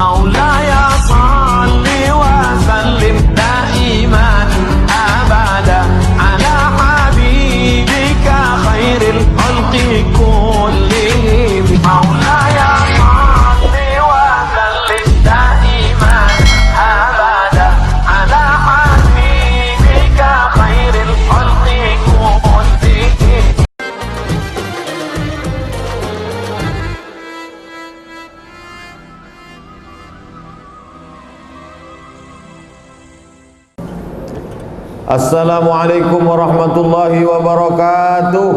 مولاي صل وسلم دائما أبدا على حبيبك خير الخلق كلهم مولاي صل وسلم دائما أبدا على حبيبك خير الخلق كلهم. Assalamualaikum warahmatullahi wabarakatuh.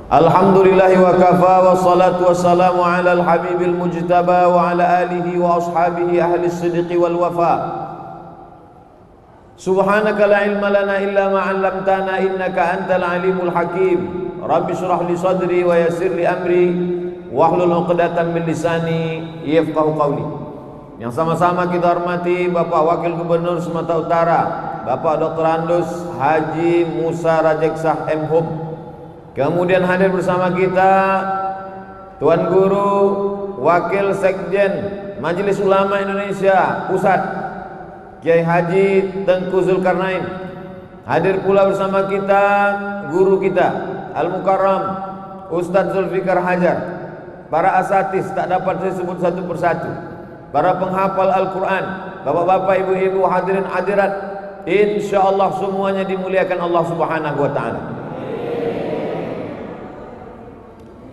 Alhamdulillahi wa kafa wa salatu wassalamu ala al-habibil mujtaba wa ala alihi wa ashabihi ahli sidqi wal wafa. Subhanaka la ilma lana illa ma 'allamtana innaka antal alimul hakim. Rabbi shrah li sadri wa yassir li amri wahlul 'uqdatam min lisani yafqahu qawli. Yang sama-sama kita hormati Bapak Wakil Gubernur Sumatera Utara, Bapak Dr. Andus Haji Musa Rajeksah M.Hum. Kemudian hadir bersama kita Tuan Guru Wakil Sekjen Majelis Ulama Indonesia Pusat Kiai Haji Tengku Zulkarnain. Hadir pula bersama kita guru kita Al-Mukarram Ustadz Zulfikar Hajar. Para asatis tak dapat saya sebut satu persatu. Para penghafal Al-Quran, bapak-bapak, ibu-ibu, hadirin hadirat, insyaallah semuanya dimuliakan Allah Subhanahu wa ta'ala.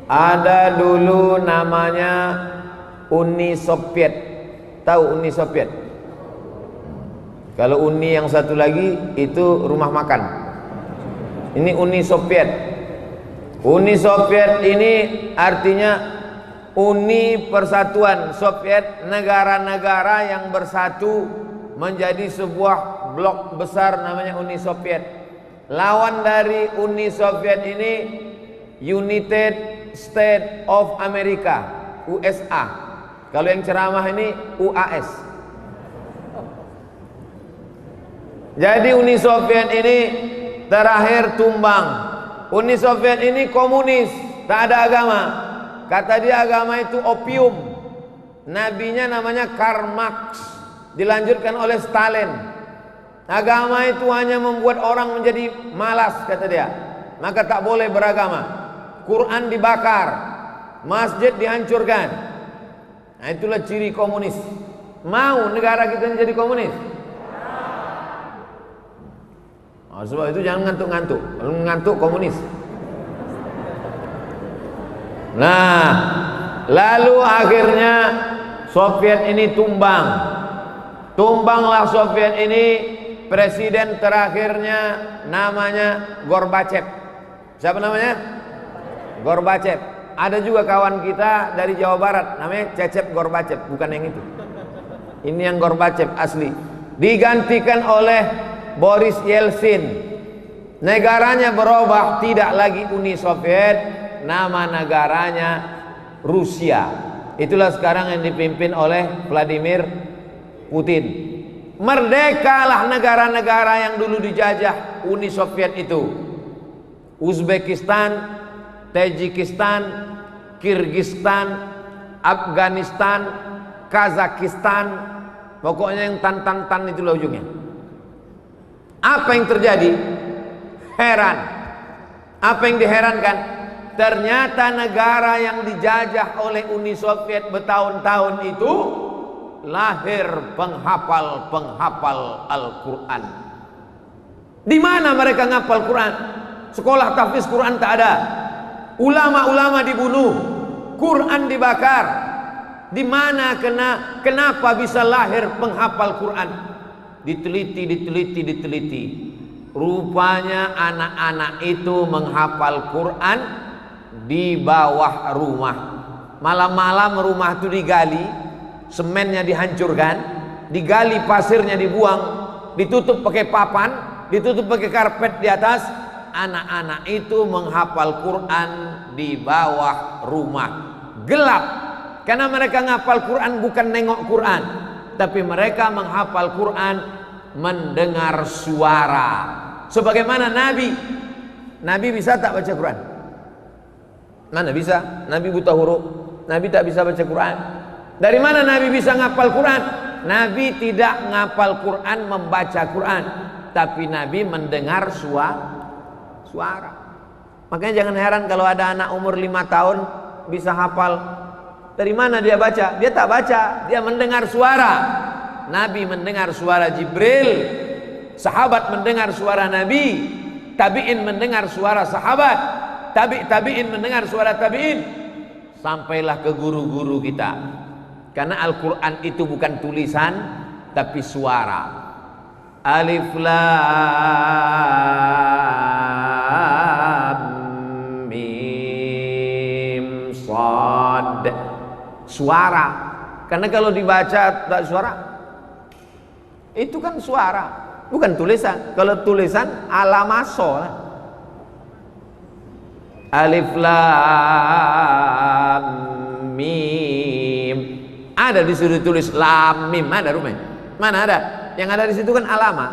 Ada dulu namanya Uni Soviet. Tahu Uni Soviet? Kalau Uni yang satu lagi itu rumah makan. Ini Uni Soviet. Uni Soviet ini artinya Uni Persatuan Soviet, negara-negara yang bersatu menjadi sebuah blok besar namanya Uni Soviet. Lawan dari Uni Soviet ini United States of America, USA. Kalau yang ceramah ini UAS. Jadi Uni Soviet ini terakhir tumbang. Uni Soviet ini komunis, tak ada agama. Kata dia agama itu opium. Nabinya namanya Karl Marx, dilanjutkan oleh Stalin. Agama itu hanya membuat orang menjadi malas, kata dia. Maka tak boleh beragama. Quran dibakar, masjid dihancurkan. Nah, itulah ciri komunis. Mau negara kita menjadi komunis? Oh, sebab itu jangan ngantuk-ngantuk. Kalau ngantuk komunis. Nah, lalu akhirnya Soviet ini tumbang. Tumbanglah Soviet ini, presiden terakhirnya namanya Gorbachev. Siapa namanya? Gorbachev. Ada juga kawan kita dari Jawa Barat namanya Cecep Gorbachev, bukan yang itu. Ini yang Gorbachev asli. Digantikan oleh Boris Yeltsin. Negaranya berubah, tidak lagi Uni Soviet, nama negaranya Rusia. Itulah sekarang yang dipimpin oleh Vladimir Putin. Merdekalah negara-negara yang dulu dijajah Uni Soviet itu. Uzbekistan, Tajikistan, Kirgistan, Afghanistan, Kazakhstan, pokoknya yang tan itulah ujungnya. Apa yang terjadi? Heran. Apa yang diherankan? Ternyata negara yang dijajah oleh Uni Soviet bertahun-tahun itu lahir penghafal Al-Quran. Di mana mereka ngapal Quran? Sekolah tahfiz Quran tak ada. Ulama-ulama dibunuh, Quran dibakar. Di mana kenapa bisa lahir penghafal Quran? Diteliti. Rupanya anak-anak itu menghafal Quran di bawah rumah. Malam-malam rumah itu digali, semennya dihancurkan, digali pasirnya dibuang, ditutup pakai papan, ditutup pakai karpet di atas. Anak-anak itu menghafal Quran di bawah rumah. Gelap, karena mereka menghafal Quran bukan nengok Quran, tapi mereka menghafal Quran mendengar suara. Sebagaimana Nabi bisa tak baca Quran? Mana bisa? Nabi buta huruf. Nabi tak bisa baca Quran. Dari mana Nabi bisa ngapal Quran? Nabi tidak ngapal Quran, membaca Quran, tapi Nabi mendengar suara. Makanya jangan heran kalau ada anak umur 5 tahun bisa hafal. Dari mana dia baca? Dia tak baca, dia mendengar suara. Nabi mendengar suara Jibril, sahabat mendengar suara Nabi, tabi'in mendengar suara sahabat, tabi'in mendengar suara tabi'in, sampailah ke guru-guru kita. Karena Al-Quran itu bukan tulisan, tapi suara. Alif Lam Mim Shad. Suara. Karena kalau dibaca tak suara, itu kan suara, bukan tulisan. Kalau tulisan alamaso. Alif Lam Mim. Ada disuruh tulis lam mim, ada rumah. Mana ada? Yang ada di situ kan alama.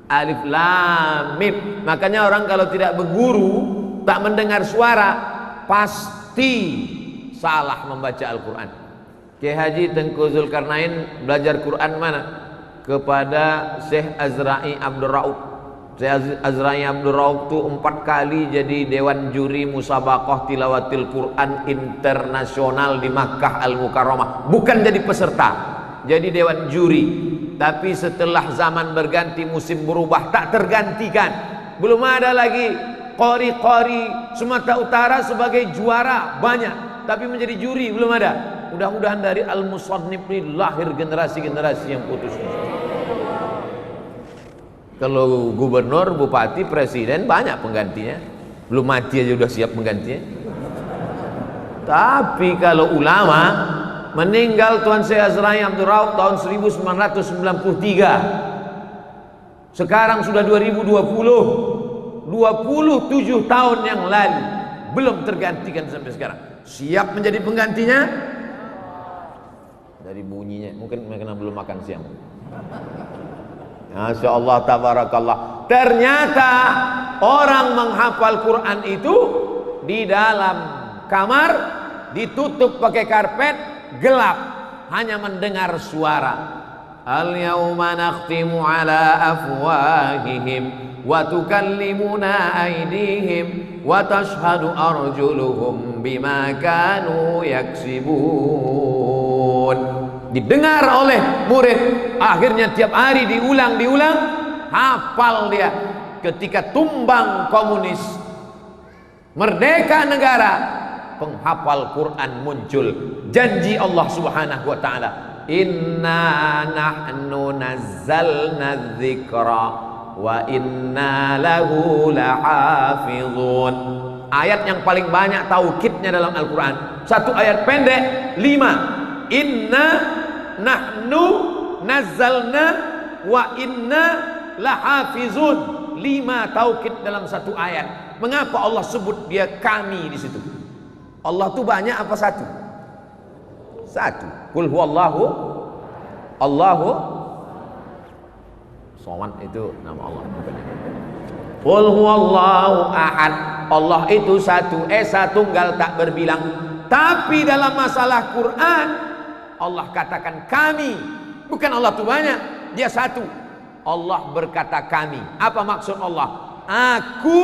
Alif lam mim. Makanya orang kalau tidak berguru, tak mendengar suara, pasti salah membaca Al-Quran. Kiai Haji Tengku Zulkarnain belajar Quran mana? Kepada Syekh Azra'i Abdul Rauf. Syekh Azra'i Abdul Rauf itu 4 kali jadi dewan juri musabaqah tilawatil Quran internasional di Makkah Al-Mukarramah. Bukan jadi peserta, jadi dewan juri. Tapi setelah zaman berganti, musim berubah, tak tergantikan. Belum ada lagi qori-qori Sumatera Utara sebagai juara, banyak, tapi menjadi juri belum ada. Mudah-mudahan dari Al-Musannif ini lahir generasi-generasi yang putus. Kalau gubernur, bupati, presiden banyak penggantinya. Belum mati aja udah siap penggantinya. Tapi kalau ulama, meninggal Tuan Syekh Azra'i Abdul Rauf tahun 1993. Sekarang sudah 2020. 27 tahun yang lalu belum tergantikan sampai sekarang. Siap menjadi penggantinya? Dari bunyinya, mungkin karena belum makan siang. Masya Allah, tabarakallah. Ternyata orang menghafal Quran itu di dalam kamar, ditutup pakai karpet, gelap, hanya mendengar suara. Al-yawma nakhtimu ala afwahihim wa tukallimuna aydihim wa tashhadu arjuluhum bima kanu yaksibun. Didengar oleh murid, akhirnya tiap hari diulang, hafal dia. Ketika tumbang komunis, merdeka negara, penghafal Quran muncul. Janji Allah Subhanahu wa taala, inna nahnu nazzalna dzikra wa inna lahu lahafizun. Ayat yang paling banyak taukidnya dalam Al-Quran. Satu ayat pendek 5. Inna nahnu nazzalna wa inna lahafizun. 5 taukid dalam satu ayat. Mengapa Allah sebut dia kami di situ? Allah itu banyak apa satu? Satu. Qul huwallahu Allahu Somad, itu nama Allah. Qul huwallahu ahad. Allah itu satu, esa tunggal tak berbilang. Tapi dalam masalah Quran, Allah katakan kami. Bukan Allah itu banyak, dia satu. Allah berkata kami. Apa maksud Allah? Aku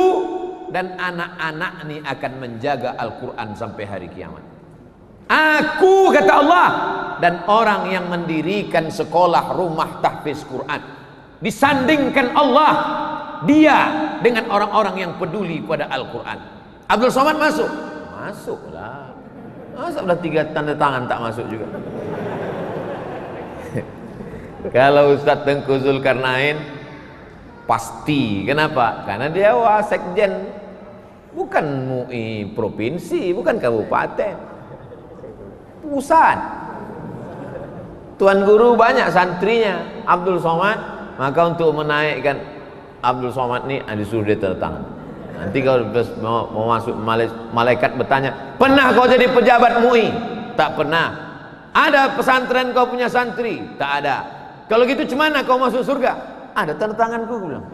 dan anak-anak ini akan menjaga Al-Quran sampai hari kiamat. Aku, kata Allah, dan orang yang mendirikan sekolah rumah tahfiz Quran. Disandingkan Allah, dia dengan orang-orang yang peduli pada Al-Quran. Abdul Somad masuk? Masuklah. Masa udah 3 tanda tangan tak masuk juga? Kalau Ustadz Tengku Zulkarnain pasti. Kenapa? Karena dia wasekjen, bukan MUI provinsi, bukan kabupaten, pusat. Tuan guru banyak santrinya Abdul Somad. Maka untuk menaikkan Abdul Somad ini disuruh dia tanda tangan. Nanti kalau mau masuk, malaikat bertanya, pernah kau jadi pejabat MUI? Tak pernah. Ada pesantren kau punya santri? Tak ada. Kalau gitu cemana kau masuk surga? Ada tanda tanganku, bilang.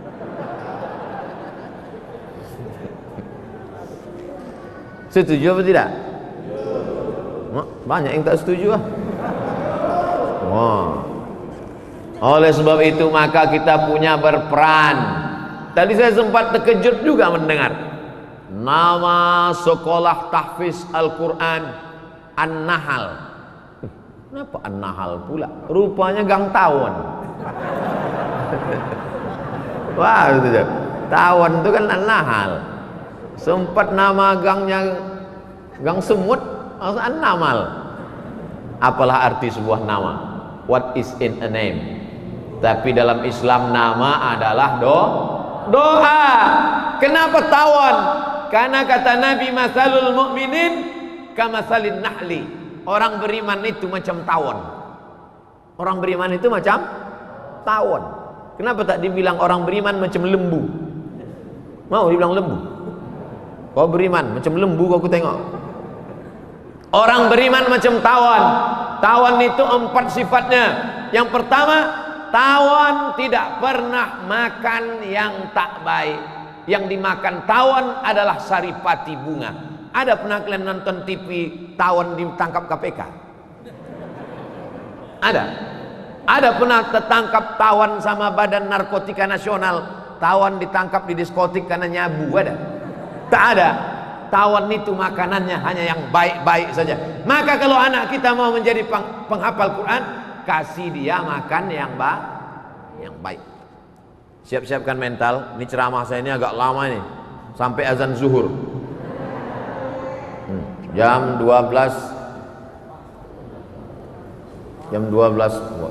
Setuju apa tidak? Banyak yang tak setuju ah. Oleh sebab itu maka kita punya berperan. Tadi saya sempat terkejut juga mendengar nama sekolah tahfiz Al-Quran An-Nahl. Kenapa An-Nahl pula? Rupanya Gang Tawon. Wah, itu je. Tawon itu kan An-Nahl. Sempat nama gangnya Gang Semut, maksud An-Nahl. Apalah arti sebuah nama? What is in a name? Tapi dalam Islam nama adalah doa. Kenapa tawon? Karena kata Nabi, masalul mu'minin kamasalin nahli. Orang beriman itu macam tawon. Orang beriman itu macam tawon. Kenapa tak dibilang orang beriman macam lembu? Mau dibilang lembu? Kau beriman macam lembu, kau tengok. Orang beriman macam tawon. Tawon itu 4 sifatnya. Yang pertama, tawon tidak pernah makan yang tak baik. Yang dimakan tawon adalah saripati bunga. Ada pernah kalian nonton TV tawon ditangkap KPK? Ada pernah tertangkap tawon sama Badan Narkotika Nasional? Tawon ditangkap di diskotik karena nyabu? Ada? Tak ada. Tawon itu makanannya hanya yang baik-baik saja. Maka kalau anak kita mau menjadi penghafal Quran, kasih dia makan yang baik. Siap-siapkan mental. Ini ceramah saya ini agak lama ini, sampai azan zuhur. Jam 12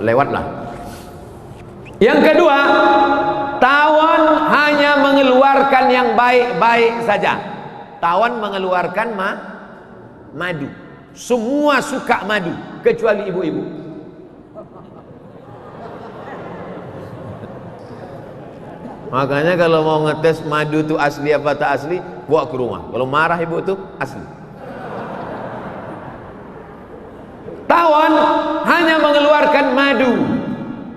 lewat lah. Yang kedua, tawon hanya mengeluarkan yang baik-baik saja. Tawon mengeluarkan madu. Semua suka madu kecuali ibu-ibu. Makanya kalau mau ngetes madu itu asli apa tak asli, bawa ke rumah. Kalau marah ibu itu asli. Tawon hanya mengeluarkan madu,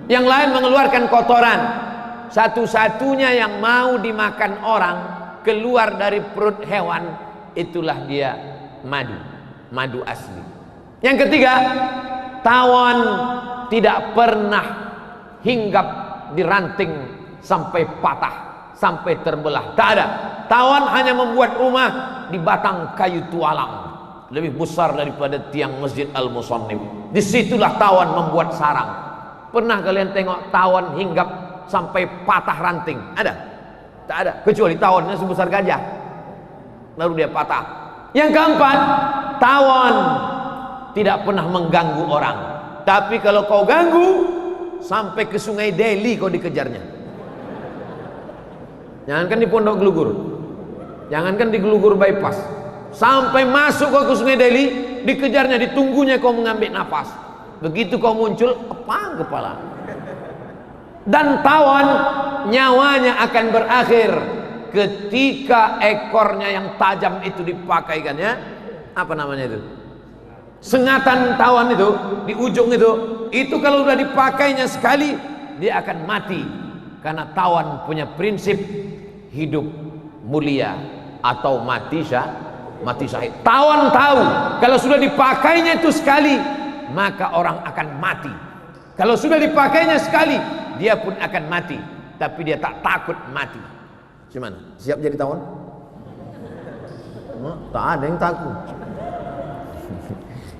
yang lain mengeluarkan kotoran. Satu-satunya yang mau dimakan orang keluar dari perut hewan, itulah dia madu asli. Yang ketiga, tawon tidak pernah hinggap di ranting sampai patah, sampai terbelah. Tak ada. Tawon hanya membuat rumah di batang kayu tualang, lebih besar daripada tiang Masjid Al-Musannif. Disitulah tawon membuat sarang. Pernah kalian tengok tawon hinggap sampai patah ranting? Ada? Tak ada, kecuali tawonnya sebesar gajah, lalu dia patah. Yang keempat, tawon tidak pernah mengganggu orang. Tapi kalau kau ganggu, sampai ke Sungai Deli kau dikejarnya. Jangankan di Pondok Gelugur, jangankan di Gelugur bypass, sampai masuk kau ke Sungai Deli, dikejarnya, ditunggunya kau mengambil nafas. Begitu kau muncul, kepang kepala. Dan tawon nyawanya akan berakhir ketika ekornya yang tajam itu dipakaikannya, apa namanya itu, sengatan tawon itu di ujung itu kalau sudah dipakainya sekali dia akan mati. Karena tawon punya prinsip hidup mulia atau mati syahid. Tawon tahu kalau sudah dipakainya itu sekali, maka orang akan mati. Kalau sudah dipakainya sekali, dia pun akan mati, tapi dia tak takut mati. Gimana? Siap jadi tawon? Tak ada yang takut.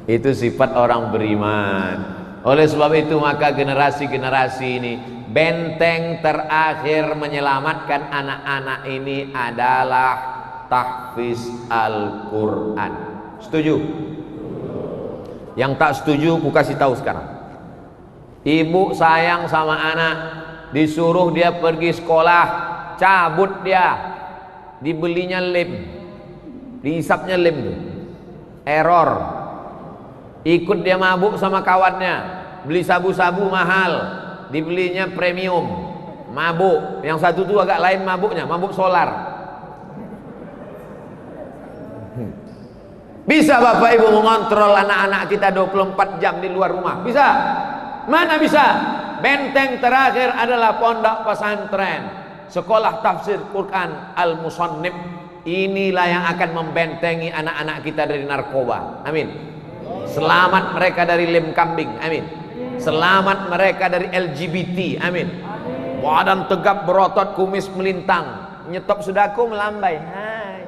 Itu sifat orang beriman. Oleh sebab itu maka generasi-generasi ini, benteng terakhir menyelamatkan anak-anak ini adalah tahfiz Al-Quran. Setuju? Yang tak setuju, ku kasih tahu sekarang. Ibu sayang sama anak, disuruh dia pergi sekolah, cabut dia, dibelinya lem, dihisapnya lem tuh, error. Ikut dia mabuk sama kawannya, beli sabu-sabu mahal, dibelinya premium, mabuk. Yang satu tuh agak lain mabuknya, mabuk solar. Bisa Bapak Ibu mengontrol anak-anak kita 24 jam di luar rumah? Bisa? Mana bisa? Benteng terakhir adalah pondok pesantren, sekolah tafsir Quran Al-Musannif. inilah yang akan membentengi anak-anak kita dari narkoba. Amin. Selamat mereka dari lem kambing. Amin. Selamat mereka dari LGBT. Amin. Badan tegap berotot, kumis melintang, nyetop sudaku melambai. Hai.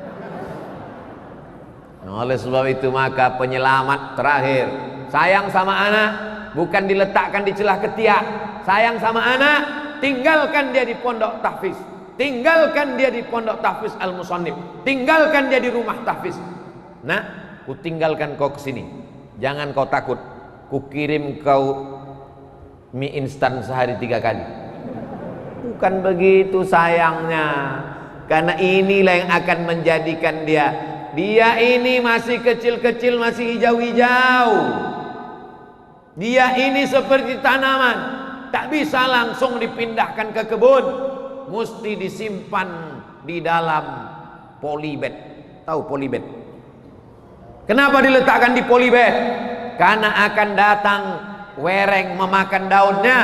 Oleh sebab itu maka penyelamat terakhir, sayang sama anak bukan diletakkan di celah ketiak. Sayang sama anak, tinggalkan dia di pondok tahfiz, tinggalkan dia di pondok tahfiz Al-Musannif, tinggalkan dia di rumah tahfiz. Nah, ku tinggalkan kau ke sini, jangan kau takut, ku kirim kau mie instan sehari 3 kali. Bukan begitu sayangnya, karena inilah yang akan menjadikan dia ini masih kecil-kecil, masih hijau-hijau. Dia ini seperti tanaman, tak bisa langsung dipindahkan ke kebun, mesti disimpan di dalam polybag. Tahu polybag? Kenapa diletakkan di polybag? Karena akan datang wereng memakan daunnya,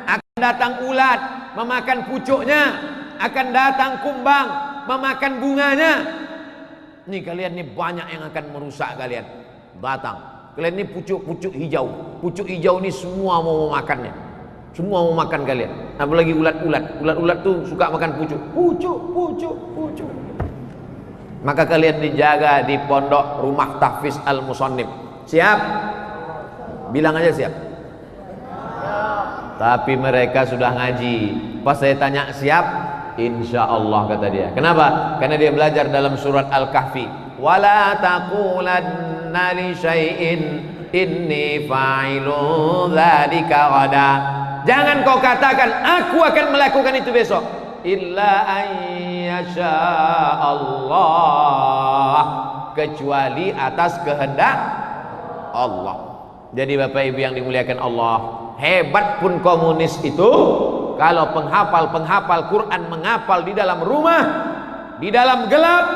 akan datang ulat memakan pucuknya, akan datang kumbang memakan bunganya. Nih kalian nih banyak yang akan merusak kalian. Datang, kalian ini pucuk-pucuk hijau. Pucuk hijau ini semua mau memakannya. Semua mau makan kalian. Apalagi ulat-ulat. Ulat-ulat tuh suka makan pucuk. Pucuk. Maka kalian dijaga di pondok rumah tahfiz Al-Musannif. Siap? Bilang aja siap. Tapi mereka sudah ngaji. Pas saya tanya siap, insya Allah kata dia. Kenapa? Karena dia belajar dalam surat Al-Kahfi. Wala taqulanna li syai'in inni fa'ilu dzalika ghada. Jangan kau katakan aku akan melakukan itu besok. Illa ayyasha Allah, kecuali atas kehendak Allah. Jadi Bapak Ibu yang dimuliakan Allah, hebat pun komunis itu, kalau penghafal Quran menghafal di dalam rumah, di dalam gelap,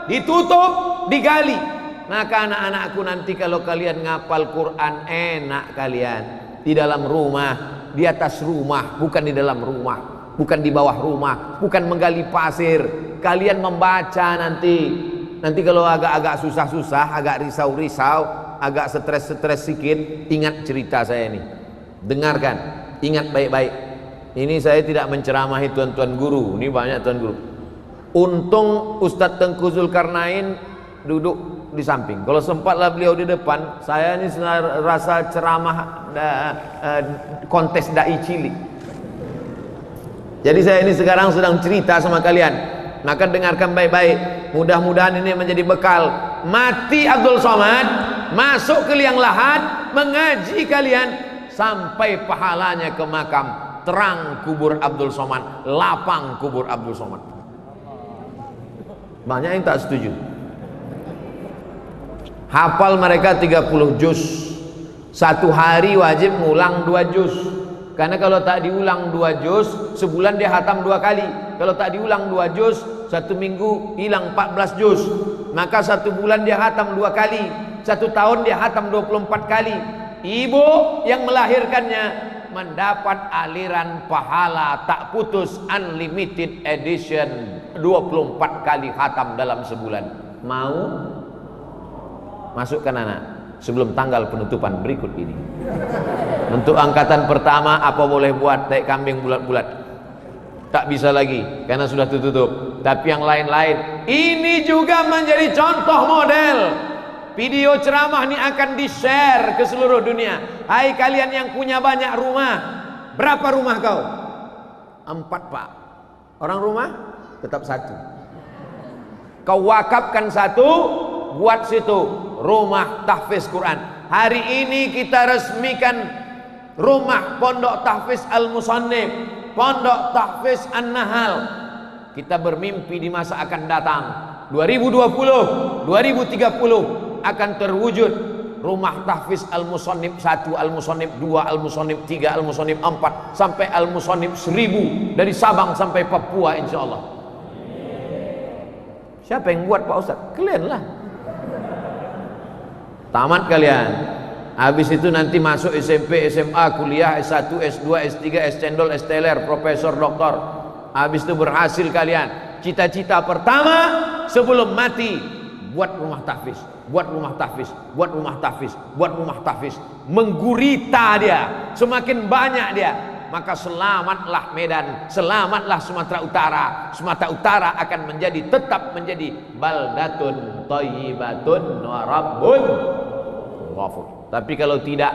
ditutup, digali, maka anak-anakku nanti kalau kalian ngapal Quran enak kalian di dalam rumah, di atas rumah, bukan di dalam rumah, bukan di bawah rumah, bukan menggali pasir. Kalian membaca nanti kalau agak-agak susah-susah, agak risau-risau, agak stres-stres sedikit, ingat cerita saya ini, dengarkan, ingat baik-baik. Ini saya tidak menceramahi tuan-tuan guru, ini banyak tuan guru. Untung Ustadz Tengku Zulkarnain duduk di samping. Kalau sempatlah beliau di depan, saya ini rasa ceramah kontes dai cilik. Jadi saya ini sekarang sedang cerita sama kalian, maka dengarkan baik-baik. Mudah-mudahan ini menjadi bekal. Mati Abdul Somad, masuk ke liang lahat, mengaji kalian sampai pahalanya ke makam. Terang kubur Abdul Somad, lapang kubur Abdul Somad. Banyak yang tak setuju. Hafal mereka 30 juz, satu hari wajib ngulang 2 juz. Karena kalau tak diulang 2 juz, sebulan dia hatam 2 kali. Kalau tak diulang 2 juz, 1 minggu hilang 14 juz. Maka 1 bulan dia hatam 2 kali, 1 tahun dia hatam 24 kali. Ibu yang melahirkannya mendapat aliran pahala tak putus, unlimited edition, 24 kali khatam dalam sebulan. Mau? Masukkan anak sebelum tanggal penutupan berikut ini. Untuk angkatan pertama apa boleh buat taik kambing bulat-bulat? Tak bisa lagi karena sudah tertutup. Tapi yang lain-lain ini juga menjadi contoh model. Video ceramah ini akan di-share ke seluruh dunia. Hai kalian yang punya banyak rumah, berapa rumah kau? 4 pak. Orang rumah tetap 1. Kau wakafkan 1, buat situ rumah tahfiz Quran. Hari ini kita resmikan rumah pondok tahfiz Al-Musannif, pondok tahfiz An-Nahal. Kita bermimpi di masa akan datang 2020, 2030 akan terwujud rumah tahfiz Al-Musannif 1, Al-Musannif 2, Al-Musannif 3, Al-Musannif 4 sampai Al-Musannif 1000 dari Sabang sampai Papua insyaallah. Siapa yang buat Pak Ustaz? Kalian lah. Tamat kalian. Habis itu nanti masuk SMP, SMA, kuliah, S1, S2, S3, S-Cendol, S-Teler, Profesor, Doktor. Habis itu berhasil kalian. Cita-cita pertama sebelum mati buat rumah tahfiz, buat rumah tahfiz, buat rumah tahfiz, buat rumah tahfiz. Menggurita dia, semakin banyak dia, maka selamatlah Medan, selamatlah Sumatera Utara. Sumatera Utara akan tetap menjadi baldatun thayyibatun wa rabbun ghafur. Tapi kalau tidak,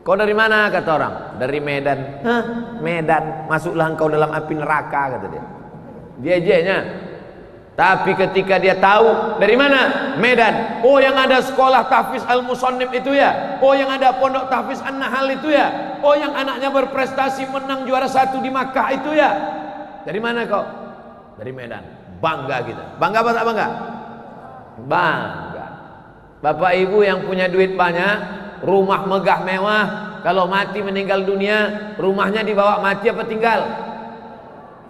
kau dari mana, kata orang? Dari Medan. Hah? Medan, masuklah engkau dalam api neraka, kata dia. Dia. Tapi ketika dia tahu dari mana? Medan. Oh, yang ada sekolah tahfiz Al-Musannif itu ya. Oh, yang ada pondok tahfiz An-Nahal itu ya. Oh, yang anaknya berprestasi menang juara 1 di Makkah itu ya. Dari mana kau? Dari Medan. Bangga kita. Bangga apa tak bangga? Bangga. Bapak ibu yang punya duit banyak, rumah megah mewah, kalau mati meninggal dunia, rumahnya dibawa mati apa tinggal?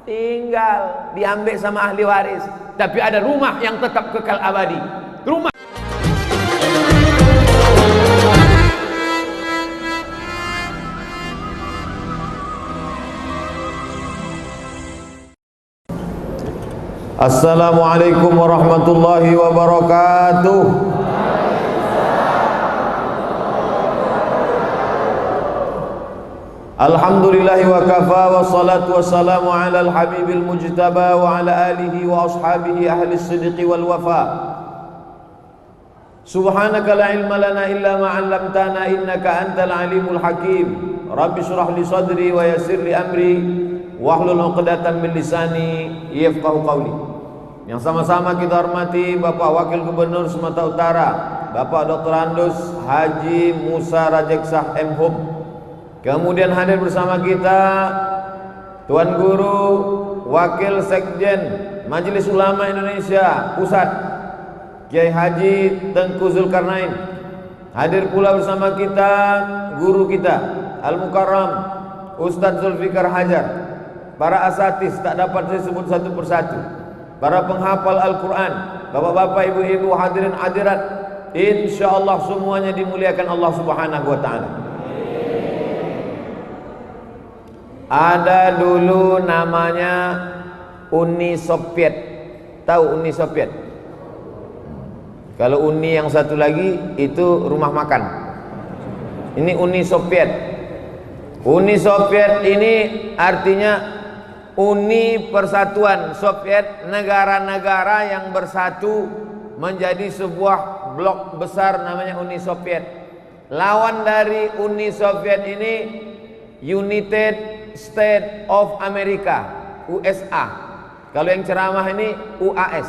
Tinggal, diambil sama ahli waris. Tapi ada rumah yang tetap kekal abadi. Rumah Assalamualaikum warahmatullahi wabarakatuh. Alhamdulillahi wa kafa, wassalatu wassalamu ala al-habibil mujtaba wa ala alihi wa ashabihi ahli sidqi wal wafa. Subhanaka la ilma lana illa ma 'allamtana innaka antal alimul hakim. Rabbi shrah li sadri wa yassir li amri wahlul 'uqdatam min lisani yafqahu qawli. Yang sama-sama kita hormati Bapak Wakil Gubernur Sumatera Utara, Bapak Dr. Andus Haji Musa Rajeksah M.Hum. Kemudian hadir bersama kita Tuan Guru Wakil Sekjen Majelis Ulama Indonesia Pusat Kiai Haji Tengku Zulkarnain. Hadir pula bersama kita guru kita Al-Mukarram Ustadz Zulfikar Hajar. Para asatis tak dapat saya sebut satu persatu. Para penghafal Al-Quran, bapak-bapak, ibu-ibu, hadirin hadirat, insyaallah semuanya dimuliakan Allah Subhanahu wa ta'ala. Ada dulu namanya Uni Soviet. Tahu Uni Soviet? Kalau Uni yang satu lagi itu rumah makan. Ini Uni Soviet. Uni Soviet ini artinya Uni Persatuan Soviet, negara-negara yang bersatu menjadi sebuah blok besar namanya Uni Soviet. Lawan dari Uni Soviet ini United States of America, USA. Kalau yang ceramah ini UAS.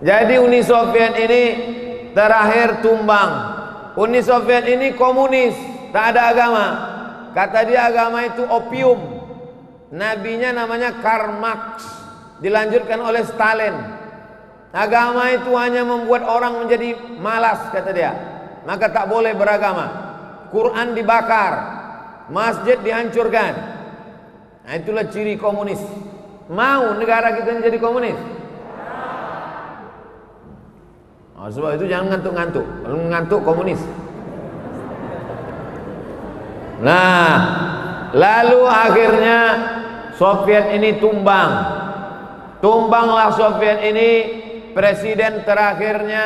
Jadi Uni Soviet ini terakhir tumbang. Uni Soviet ini komunis, tak ada agama. Kata dia agama itu opium. Nabinya namanya Karl Marx, dilanjutkan oleh Stalin. Agama itu hanya membuat orang menjadi malas, kata dia. Maka tak boleh beragama. Quran dibakar, masjid dihancurkan. Nah, itulah ciri komunis. Mau negara kita menjadi komunis? Oh, sebab itu jangan ngantuk-ngantuk. Kalau ngantuk komunis. Nah, lalu akhirnya Soviet ini tumbang. Tumbanglah Soviet ini. Presiden terakhirnya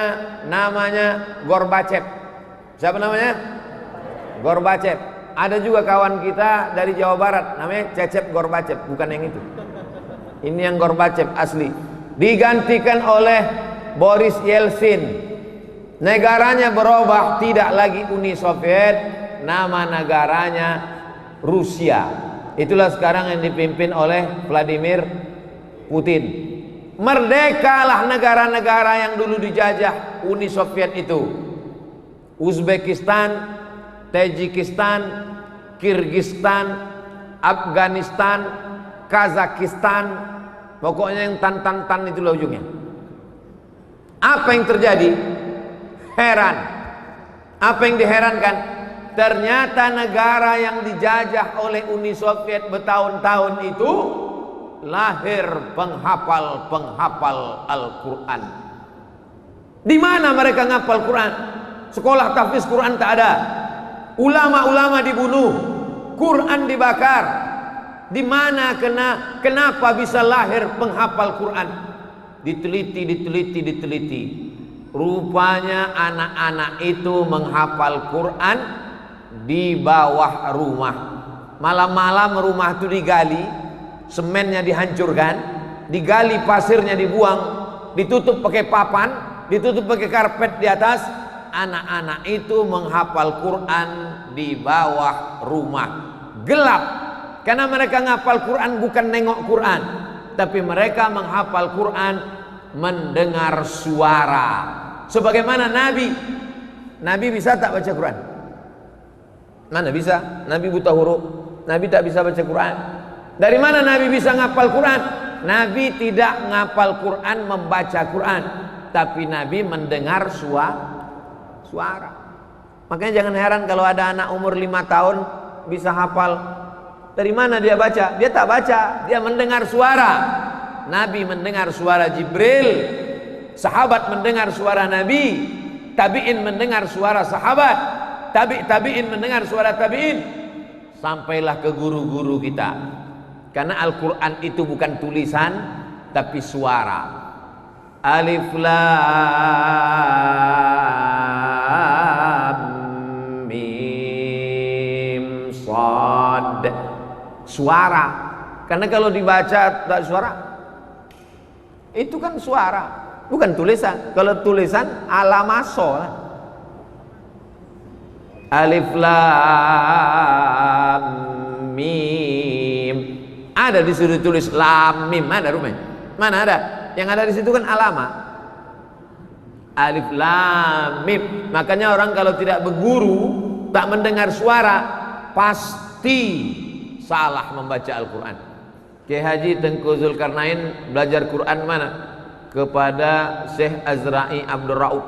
namanya Gorbachev. Siapa namanya? Gorbachev. Ada juga kawan kita dari Jawa Barat namanya Cecep Gorbachev, bukan yang itu. Ini yang Gorbachev asli. Digantikan oleh Boris Yeltsin. Negaranya berubah, tidak lagi Uni Soviet, nama negaranya Rusia. Itulah sekarang yang dipimpin oleh Vladimir Putin. Merdekalah negara-negara yang dulu dijajah Uni Soviet itu. Uzbekistan, Tajikistan, Kirgistan, Afghanistan, Kazakhstan, pokoknya yang tan itulah ujungnya. Apa yang terjadi? Heran. Apa yang diherankan? Ternyata negara yang dijajah oleh Uni Soviet bertahun-tahun itu lahir penghafal Al-Quran. Di mana mereka ngapal Quran? Sekolah tahfiz Quran tak ada. Ulama-ulama dibunuh, Quran dibakar. Di mana kenapa bisa lahir penghafal Quran? Diteliti. Rupanya anak-anak itu menghafal Quran di bawah rumah. Malam-malam rumah itu digali, semennya dihancurkan, digali pasirnya dibuang, ditutup pakai papan, ditutup pakai karpet di atas. Anak-anak itu menghafal Quran di bawah rumah. Gelap, karena mereka menghafal Quran bukan nengok Quran, tapi mereka menghafal Quran mendengar suara. Sebagaimana Nabi bisa tak baca Quran? Mana bisa? Nabi buta huruf, Nabi tak bisa baca Quran. Dari mana Nabi bisa ngapal Quran? Nabi tidak ngapal Quran membaca Quran, tapi Nabi mendengar suara. Makanya jangan heran kalau ada anak umur 5 tahun bisa hafal. Dari mana dia baca? Dia tak baca, dia mendengar suara. Nabi mendengar suara Jibril, sahabat mendengar suara Nabi, tabi'in mendengar suara sahabat, tabi'in mendengar suara tabi'in, sampailah ke guru-guru kita. Karena Al-Quran itu bukan tulisan tapi suara. Alif Lam Mim Shad. Suara. Karena kalau dibaca tak suara, itu kan suara, bukan tulisan. Kalau tulisan alamaso lah. Alif Lam Mim. Ada disuruh tulis Lam Mim, ada rumahnya? Mana ada? Yang ada di situ kan alama. Alif Lam Mim. Makanya orang kalau tidak berguru, tak mendengar suara, pasti salah membaca Al-Quran. Kiai Haji Tengku Zulkarnain belajar Quran mana? Kepada Syekh Azra'i Abdul Rauf.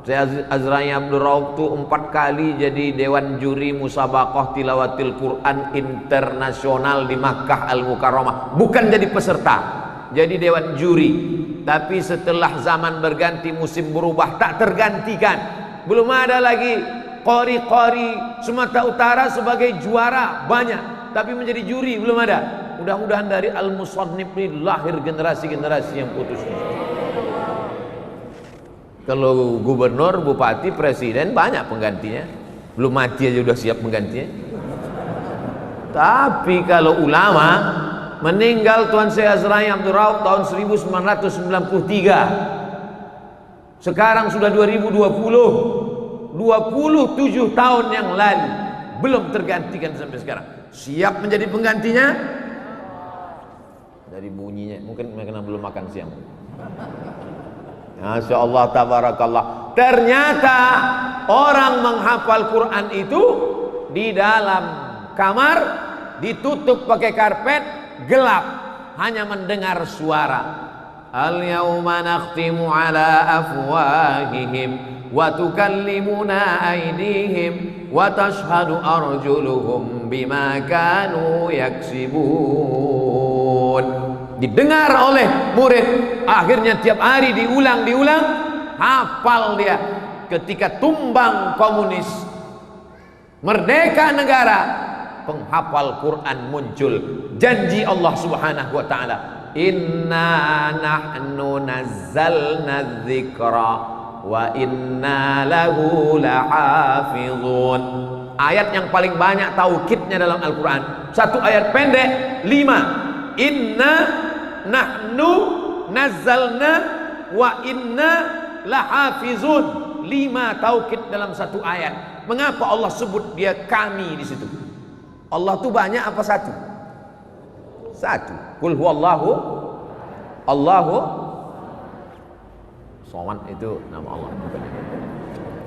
Syekh Azra'i Abdul Rauf itu 4 kali jadi dewan juri musabaqah tilawatil Quran internasional di Makkah Al-Mukarramah. Bukan jadi peserta, jadi dewan juri. Tapi setelah zaman berganti, musim berubah, tak tergantikan. Belum ada lagi qori-qori Sumatera Utara sebagai juara, banyak, tapi menjadi juri belum ada. Mudah-mudahan dari Al-Musannif ini lahir generasi-generasi yang putus. Kalau gubernur, bupati, presiden banyak penggantinya. Belum mati aja udah siap penggantinya. Tapi kalau ulama, meninggal Tuan Syekh Azra'i Abdul Rauf tahun 1993. Sekarang sudah 2020, 27 tahun yang lalu, belum tergantikan sampai sekarang. Siap menjadi penggantinya? Dari bunyinya, mungkin mereka belum makan siang. Masya Allah, tabarakallah. Ternyata orang menghafal Quran itu di dalam kamar, ditutup pakai karpet, gelap, hanya mendengar suara. Al-yawma nakhtimu ala afwahihim wa tukallimuna aydihim wa tashhadu arjuluhum bima kanu yaksibun. Didengar oleh murid, akhirnya tiap hari diulang, hafal dia. Ketika tumbang komunis, merdeka negara, penghafal Quran muncul. Janji Allah Subhanahu wa ta'ala, inna nahnu nazzalna dzikra wa inna lahu lahafizun. Ayat yang paling banyak taukidnya dalam Al-Quran, satu ayat pendek 5. Inna nahnu nazzalna wa inna lahafizun. 5 taukid dalam satu ayat. Mengapa Allah sebut dia kami di situ? Allah itu banyak apa satu? Satu. Qul huwallahu Allahu Somad, itu nama Allah.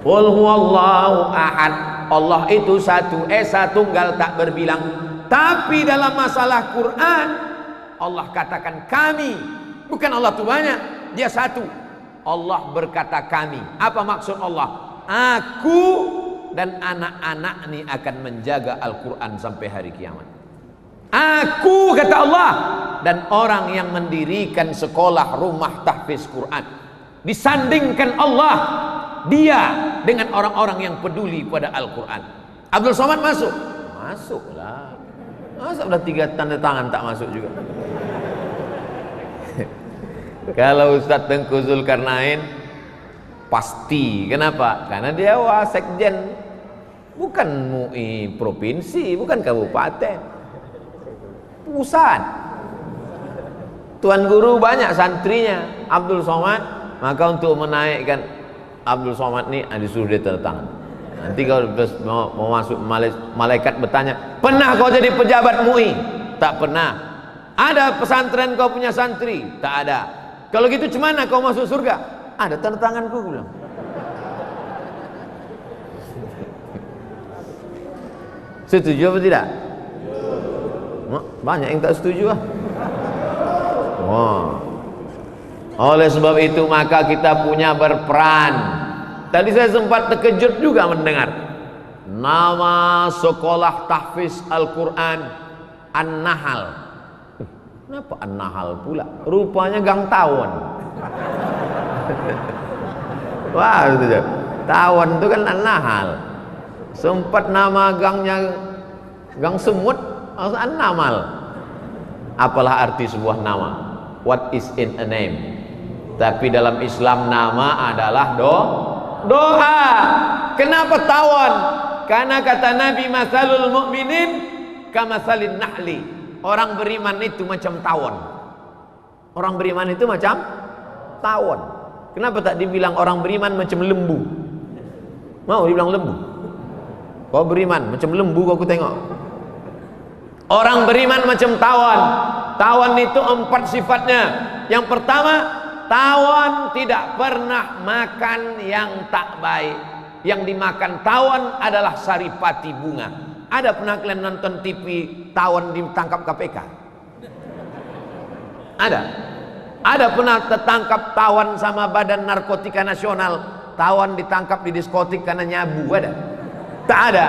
Qul huwallahu ahad. Allah itu satu, esa tunggal tak berbilang. Tapi dalam masalah Quran, Allah katakan kami. Bukan Allah itu banyak, dia satu. Allah berkata kami. Apa maksud Allah? Aku dan anak-anak ini akan menjaga Al-Quran sampai hari kiamat. Aku, kata Allah, dan orang yang mendirikan sekolah rumah tahfiz Quran. Disandingkan Allah, dia dengan orang-orang yang peduli pada Al-Quran. Abdul Somad masuk? Masuklah. Masa udah 3 tanda tangan tak masuk juga. Kalau Ustadz Tengku Zulkarnain pasti. Kenapa? Karena dia wasekjen, bukan MUI provinsi, bukan kabupaten, pusat. Tuan guru banyak santrinya Abdul Somad, maka untuk menaikkan Abdul Somad ini disuruh dia tanda tangan. Nanti kalau mau masuk, malaikat bertanya, pernah kau jadi pejabat MUI? Tak pernah. Ada pesantren kau punya santri? Tak ada. Kalau gitu cemana kau masuk surga? Ada tanda tanganku, bilang. Setuju apa tidak? Banyak yang tak setuju. Oleh sebab itu maka kita punya berperan. Tadi saya sempat terkejut juga mendengar nama sekolah tahfiz Al-Quran An-Nahl. Kenapa An-Nahl pula? Rupanya Gang Tawon. Wah, itu aja. Tawon itu kan An-Nahl. Sempat nama gangnya Gang Semut, An-Namal. Apalah arti sebuah nama? What is in a name? Tapi dalam Islam nama adalah doa. Kenapa tawon? Karena kata Nabi, masalul mu'minin kamasalin nahli. Orang beriman itu macam tawon. Orang beriman itu macam tawon. Kenapa tak dibilang orang beriman macam lembu? Mau dibilang lembu? Kau beriman macam lembu, kau tengok. Orang beriman macam tawon. Tawon itu 4 sifatnya. Yang pertama, tawon tidak pernah makan yang tak baik. Yang dimakan tawon adalah saripati bunga. Ada pernah kalian nonton TV tawon ditangkap KPK? Ada pernah tertangkap tawon sama Badan Narkotika Nasional, tawon ditangkap di diskotik karena nyabu? Ada? Tak ada.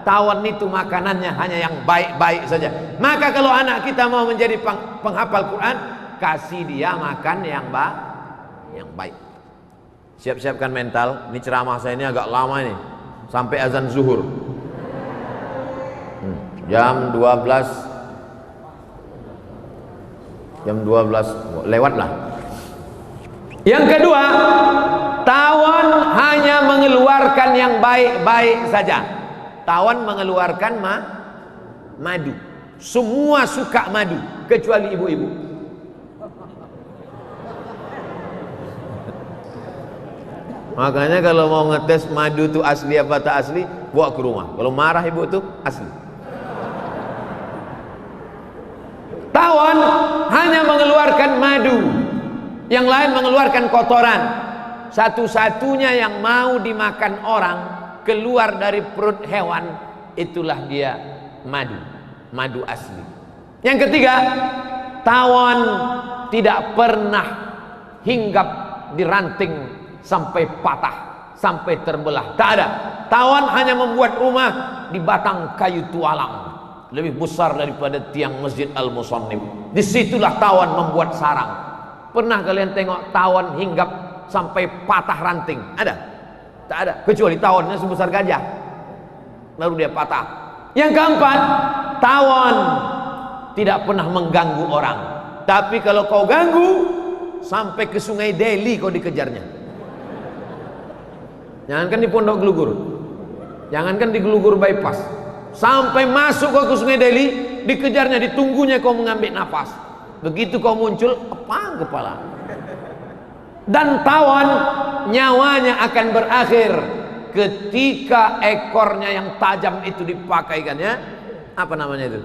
Tawon itu makanannya hanya yang baik-baik saja. Maka kalau anak kita mau menjadi penghafal Quran, kasih dia makan yang baik. Siap-siapkan mental. Ini ceramah saya ini agak lama ini, sampai azan zuhur. Jam 12 lewat lah. Yang kedua, tawon hanya mengeluarkan yang baik-baik saja. Tawon mengeluarkan madu. Semua suka madu kecuali ibu-ibu. Makanya kalau mau ngetes madu itu asli apa tak asli, bawa ke rumah. Kalau marah ibu itu asli. Tawon hanya mengeluarkan madu, yang lain mengeluarkan kotoran. Satu-satunya yang mau dimakan orang keluar dari perut hewan, itulah dia madu asli. Yang ketiga, tawon tidak pernah hinggap di ranting sampai patah, sampai terbelah. Tak ada. Tawon hanya membuat rumah di batang kayu tualang, lebih besar daripada tiang Masjid Al-Musannif. Disitulah tawon membuat sarang. Pernah kalian tengok tawon hinggap sampai patah ranting? Ada? Tak ada. Kecuali tawonnya sebesar gajah, baru dia patah. Yang keempat, tawon tidak pernah mengganggu orang. Tapi kalau kau ganggu, sampai ke Sungai Deli kau dikejarnya. Jangankan di Pondok Gelugur, jangankan di Gelugur bypass, sampai masuk kau ke Sungai Deli, dikejarnya, ditunggunya kau mengambil nafas. Begitu kau muncul, apa kepala. Dan tawon nyawanya akan berakhir ketika ekornya yang tajam itu dipakaikannya, apa namanya itu?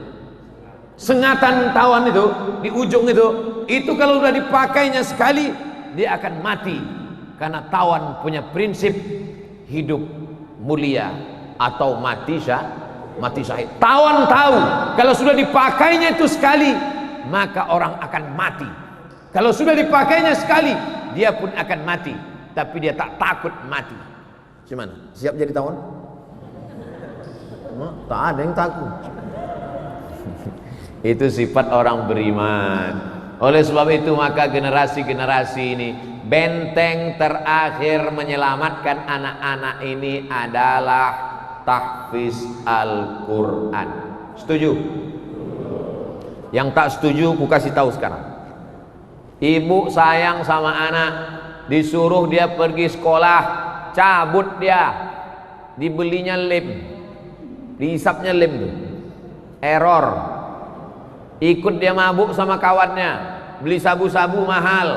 Sengatan tawon itu di ujung itu kalau sudah dipakainya sekali, dia akan mati. Karena tawon punya prinsip hidup mulia atau mati syahid. Tawon tahu kalau sudah dipakainya itu sekali, maka orang akan mati. Kalau sudah dipakainya sekali, dia pun akan mati. Tapi dia tak takut mati. Gimana? Siap jadi tawon? Tak ada yang takut. Itu sifat orang beriman. Oleh sebab itu maka generasi-generasi ini, benteng terakhir menyelamatkan anak-anak ini adalah tahfiz Al-Quran. Setuju? Yang tak setuju ku kasih tahu sekarang. Ibu sayang sama anak, disuruh dia pergi sekolah, cabut dia, dibelinya lem, dihisapnya lem tuh, error. Ikut dia mabuk sama kawannya, beli sabu-sabu mahal,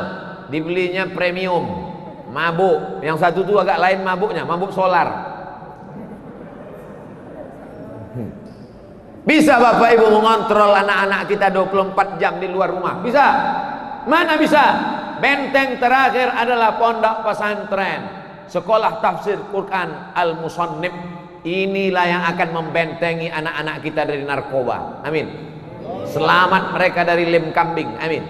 dibelinya premium, mabuk. Yang satu tuh agak lain mabuknya, mabuk solar. Bisa Bapak Ibu mengontrol anak-anak kita 24 jam di luar rumah? Bisa? Mana bisa? Benteng terakhir adalah pondok pesantren, sekolah tafsir Quran Al-Musannif. Inilah yang akan membentengi anak-anak kita dari narkoba. Amin. Selamat mereka dari lem kambing. Amin.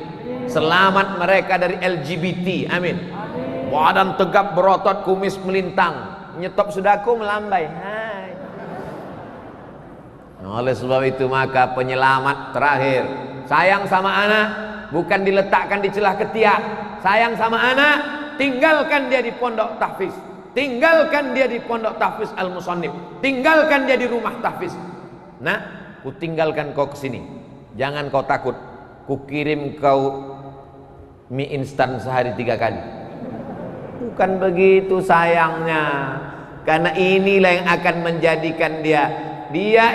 Selamat mereka dari LGBT. Amin. Badan tegap berotot, kumis melintang, nyetop sudaku melambai. Hai. Oleh sebab itu maka penyelamat terakhir, sayang sama anak bukan diletakkan di celah ketiak. Sayang sama anak, tinggalkan dia di pondok tahfiz, tinggalkan dia di pondok tahfiz Al-Musannif, tinggalkan dia di rumah tahfiz. Nah, ku tinggalkan kau ke sini, jangan kau takut, ku kirim kau mie instan sehari 3 kali. Bukan begitu sayangnya, karena inilah yang akan menjadikan dia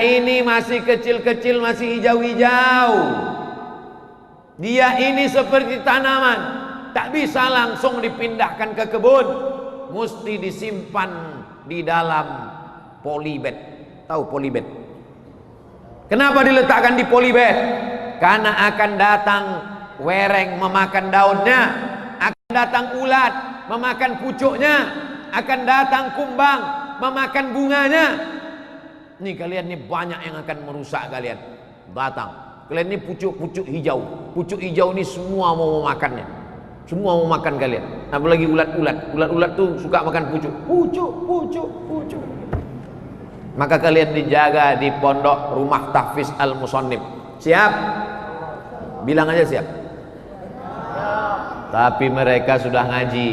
ini masih kecil-kecil, masih hijau-hijau. Dia ini seperti tanaman, tak bisa langsung dipindahkan ke kebun, mesti disimpan di dalam polybag. Tahu polybag? Kenapa diletakkan di polybag? Karena akan datang wereng memakan daunnya, akan datang ulat memakan pucuknya, akan datang kumbang memakan bunganya. Nih kalian nih banyak yang akan merusak kalian. Datang, kalian ini pucuk-pucuk hijau. Pucuk hijau ini semua mau memakannya. Semua mau makan kalian. Apalagi ulat-ulat. Ulat-ulat tuh suka makan pucuk. Pucuk. Maka kalian dijaga di pondok rumah tahfiz Al-Musannif. Siap? Bilang aja siap. Tapi mereka sudah ngaji.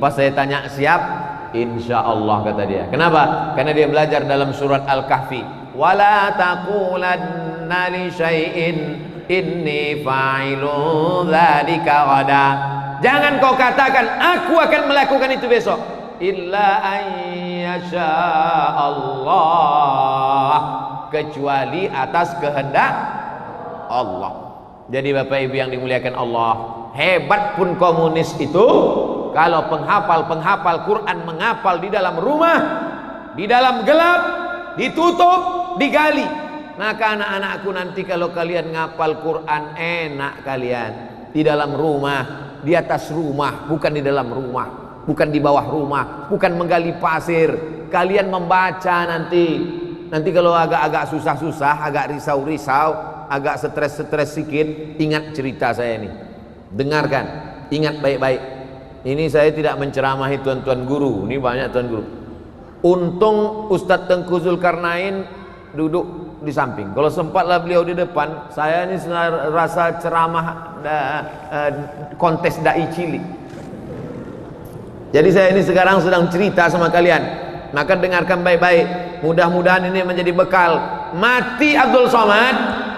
Pas saya tanya siap, insya Allah kata dia. Kenapa? Karena dia belajar dalam surat Al-Kahfi. Wala taqulanna li syai'in inni fa'ilu dzalika ghada. Jangan kau katakan aku akan melakukan itu besok. Illa ayyasha Allah, kecuali atas kehendak Allah. Jadi Bapak Ibu yang dimuliakan Allah, hebat pun komunis itu, kalau penghafal Quran menghafal di dalam rumah, di dalam gelap, ditutup, digali, maka anak-anakku nanti kalau kalian ngapal Quran enak kalian di dalam rumah, di atas rumah, bukan di dalam rumah, bukan di bawah rumah, bukan menggali pasir. Kalian membaca nanti kalau agak-agak susah-susah, agak risau-risau, agak stres-stres sedikit, ingat cerita saya ini, dengarkan, ingat baik-baik. Ini saya tidak menceramahi tuan-tuan guru, ini banyak tuan guru. Untung Ustadz Tengku Zulkarnain duduk di samping. Kalau sempatlah beliau di depan, saya ini rasa ceramah kontes dai cilik. Jadi saya ini sekarang sedang cerita sama kalian, maka dengarkan baik-baik. Mudah-mudahan ini menjadi bekal. Mati Abdul Somad,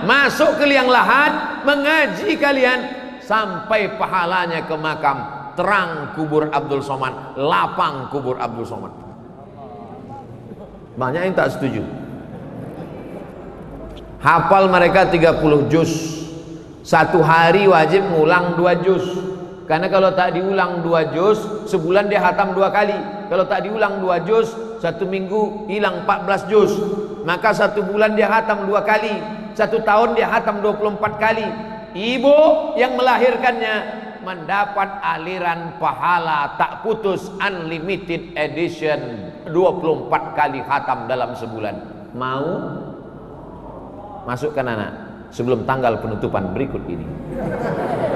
masuk ke liang lahat, mengaji kalian sampai pahalanya ke makam. Terang kubur Abdul Somad, lapang kubur Abdul Somad. Banyak yang tak setuju. Hafal mereka 30 juz, satu hari wajib ngulang 2 juz. Karena kalau tak diulang 2 juz, sebulan dia hatam 2 kali. Kalau tak diulang 2 juz, 1 minggu hilang 14 juz. Maka 1 bulan dia hatam 2 kali, 1 tahun dia hatam 24 kali. Ibu yang melahirkannya mendapat aliran pahala tak putus, unlimited edition, 24 kali khatam dalam sebulan. Mau? Masukkan anak sebelum tanggal penutupan berikut ini.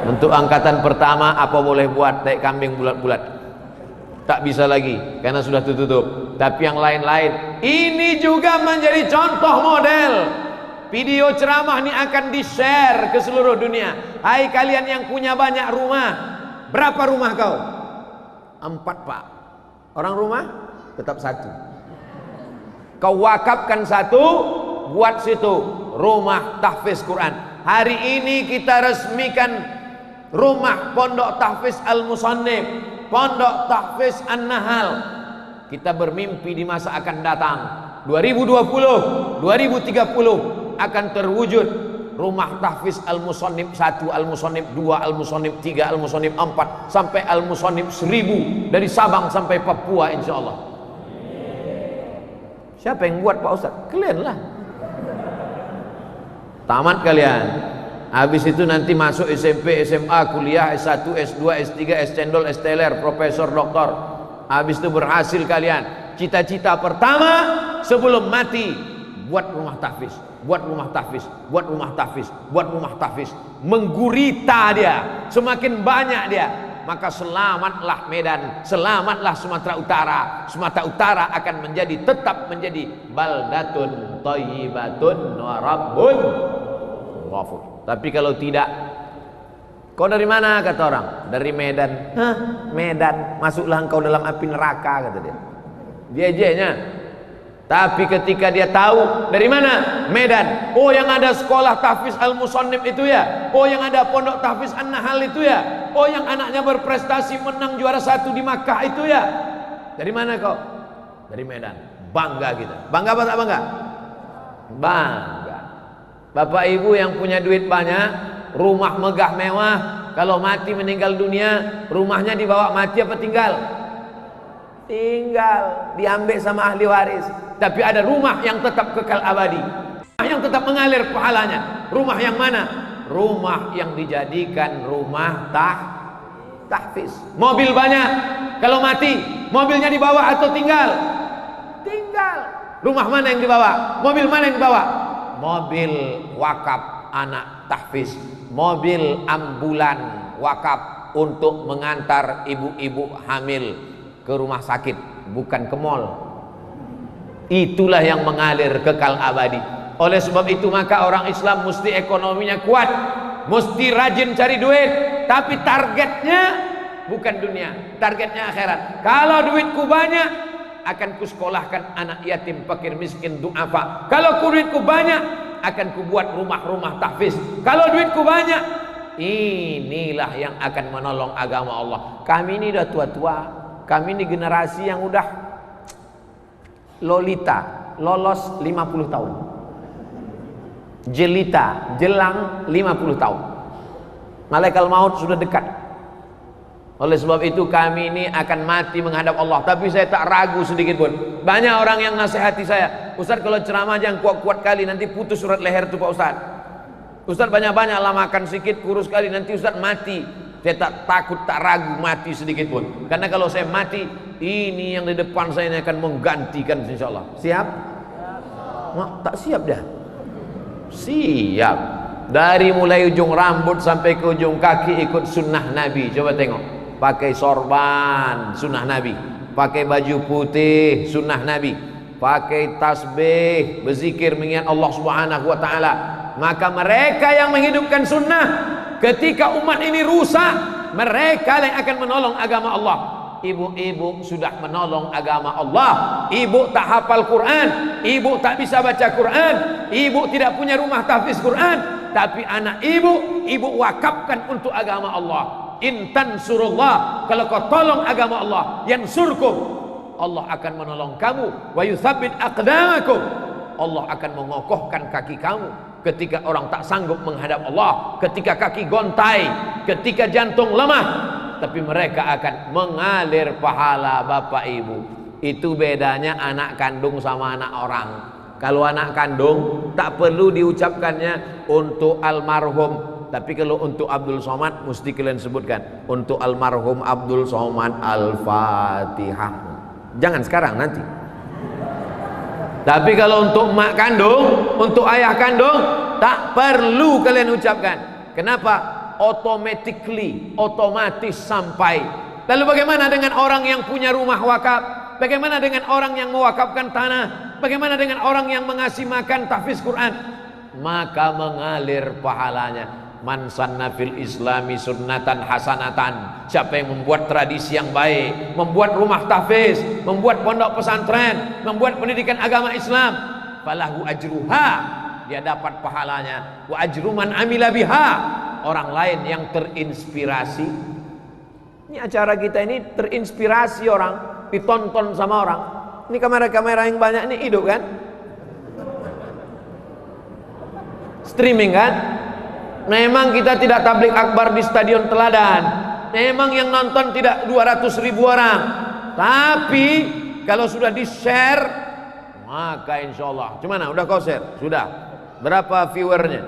Untuk angkatan pertama apa boleh buat taik kambing bulat-bulat? Tak bisa lagi karena sudah tutup. Tapi yang lain-lain ini juga menjadi contoh model. Video ceramah ini akan di-share ke seluruh dunia. Hai kalian yang punya banyak rumah, berapa rumah kau? 4 pak. Orang rumah tetap 1. Kau wakafkan 1, buat situ rumah tahfiz Quran. Hari ini kita resmikan rumah Pondok Tahfiz Al-Musannif, Pondok Tahfiz An-Nahal. Kita bermimpi di masa akan datang 2020, 2030 akan terwujud rumah tahfiz Al-Musannif 1, Al-Musannif 2, Al-Musannif 3, Al-Musannif 4 sampai Al-Musannif 1000 dari Sabang sampai Papua insyaallah. Siapa yang buat Pak Ustaz? Kalian lah. Tamat kalian. Habis itu nanti masuk SMP, SMA, kuliah, S1, S2, S3, S-Cendol, S-Teler, Profesor, Doktor. Habis itu berhasil kalian. Cita-cita pertama sebelum mati, buat rumah tahfiz, buat rumah tahfiz, buat rumah tahfiz, buat rumah tahfiz. Menggurita dia, semakin banyak dia, maka selamatlah Medan, selamatlah Sumatera Utara. Sumatera Utara akan menjadi, tetap menjadi baldatun thayyibatun wa rabbun ghafur. Tapi kalau tidak, kau dari mana kata orang? Dari Medan. Hah, Medan, masuklah engkau dalam api neraka kata dia. Diejeknya. Tapi ketika dia tahu dari mana? Medan. Oh, yang ada sekolah tahfiz Al-Musannif itu ya. Oh, yang ada pondok tahfiz An-Nahal itu ya. Oh, yang anaknya berprestasi menang juara 1 di Makkah itu ya. Dari mana kau? Dari Medan. Bangga kita. Bangga apa tak bangga? Bangga. Bapak ibu yang punya duit banyak, rumah megah mewah, kalau mati meninggal dunia, rumahnya dibawa mati apa tinggal? Tinggal, diambil sama ahli waris. Tapi ada rumah yang tetap kekal abadi, rumah yang tetap mengalir pahalanya. Rumah yang mana? Rumah yang dijadikan rumah tahfiz. Mobil banyak, kalau mati mobilnya dibawa atau tinggal? Tinggal. Rumah mana yang dibawa? Mobil mana yang dibawa? Mobil wakaf anak tahfiz, mobil ambulan wakaf untuk mengantar ibu-ibu hamil ke rumah sakit, bukan ke mall. Itulah yang mengalir kekal abadi. Oleh sebab itu maka orang Islam mesti ekonominya kuat, mesti rajin cari duit, tapi targetnya bukan dunia, targetnya akhirat. Kalau duitku banyak, akan kusekolahkan anak yatim, fakir, miskin, du'afa. Kalau duitku banyak, akan kubuat rumah-rumah tahfiz. Kalau duitku banyak, inilah yang akan menolong agama Allah. Kami ini udah tua-tua, kami ini generasi yang udah lolita, lolos 50 tahun, jelita, jelang 50 tahun. Malaikat maut sudah dekat. Oleh sebab itu kami ini akan mati menghadap Allah. Tapi saya tak ragu sedikit pun. Banyak orang yang nasihati saya, Ustaz kalau ceramah jangan kuat-kuat kali, nanti putus surat leher itu Pak Ustaz. Ustaz banyak-banyak lah makan sedikit, kurus kali, nanti Ustaz mati. Saya tak takut, tak ragu mati sedikit pun. Karena kalau saya mati, ini yang di depan saya ini akan menggantikan insyaAllah. Siap? Tak siap dah. Siap. Dari mulai ujung rambut sampai ke ujung kaki ikut sunnah Nabi. Coba tengok. Pakai sorban sunnah Nabi, pakai baju putih sunnah Nabi, pakai tasbih, berzikir mengingat Allah Subhanahu wa taala. Maka mereka yang menghidupkan sunnah, ketika umat ini rusak, mereka yang akan menolong agama Allah. Ibu-ibu sudah menolong agama Allah. Ibu tak hafal Quran, ibu tak bisa baca Quran, ibu tidak punya rumah tahfiz Quran, tapi anak ibu wakafkan untuk agama Allah. Intan surullah, kalau kau tolong agama Allah, yansurkum, Allah akan menolong kamu. Wa yutsabbit aqdamakum, Allah akan mengokohkan kaki kamu ketika orang tak sanggup menghadap Allah, ketika kaki gontai, ketika jantung lemah. Tapi mereka akan mengalir pahala bapak ibu. Itu bedanya anak kandung sama anak orang. Kalau anak kandung tak perlu diucapkannya untuk almarhum. Tapi kalau untuk Abdul Somad mesti kalian sebutkan untuk almarhum Abdul Somad Al-Fatihah. Jangan sekarang, nanti. Tapi kalau untuk mak kandung, untuk ayah kandung, tak perlu kalian ucapkan. Kenapa? Otomatis sampai. Lalu bagaimana dengan orang yang punya rumah wakaf? Bagaimana dengan orang yang mewakafkan tanah? Bagaimana dengan orang yang mengasih makan tahfiz Quran? Maka mengalir pahalanya. Man sanna fil islami sunnatan hasanatan. Siapa yang membuat tradisi yang baik, membuat rumah tahfiz, membuat pondok pesantren, membuat pendidikan agama Islam, falahu ajruha, dia dapat pahalanya. Wa ajruman amila biha, orang lain yang terinspirasi. Ini acara kita ini terinspirasi orang, ditonton sama orang. Ini kamera-kamera yang banyak ini hidup kan? Streaming kan? Memang kita tidak tablik akbar di Stadion Teladan. Memang yang nonton tidak 200.000 orang. Tapi kalau sudah di-share, maka insya Allah. Gimana? Udah kau share? Sudah. Berapa viewernya?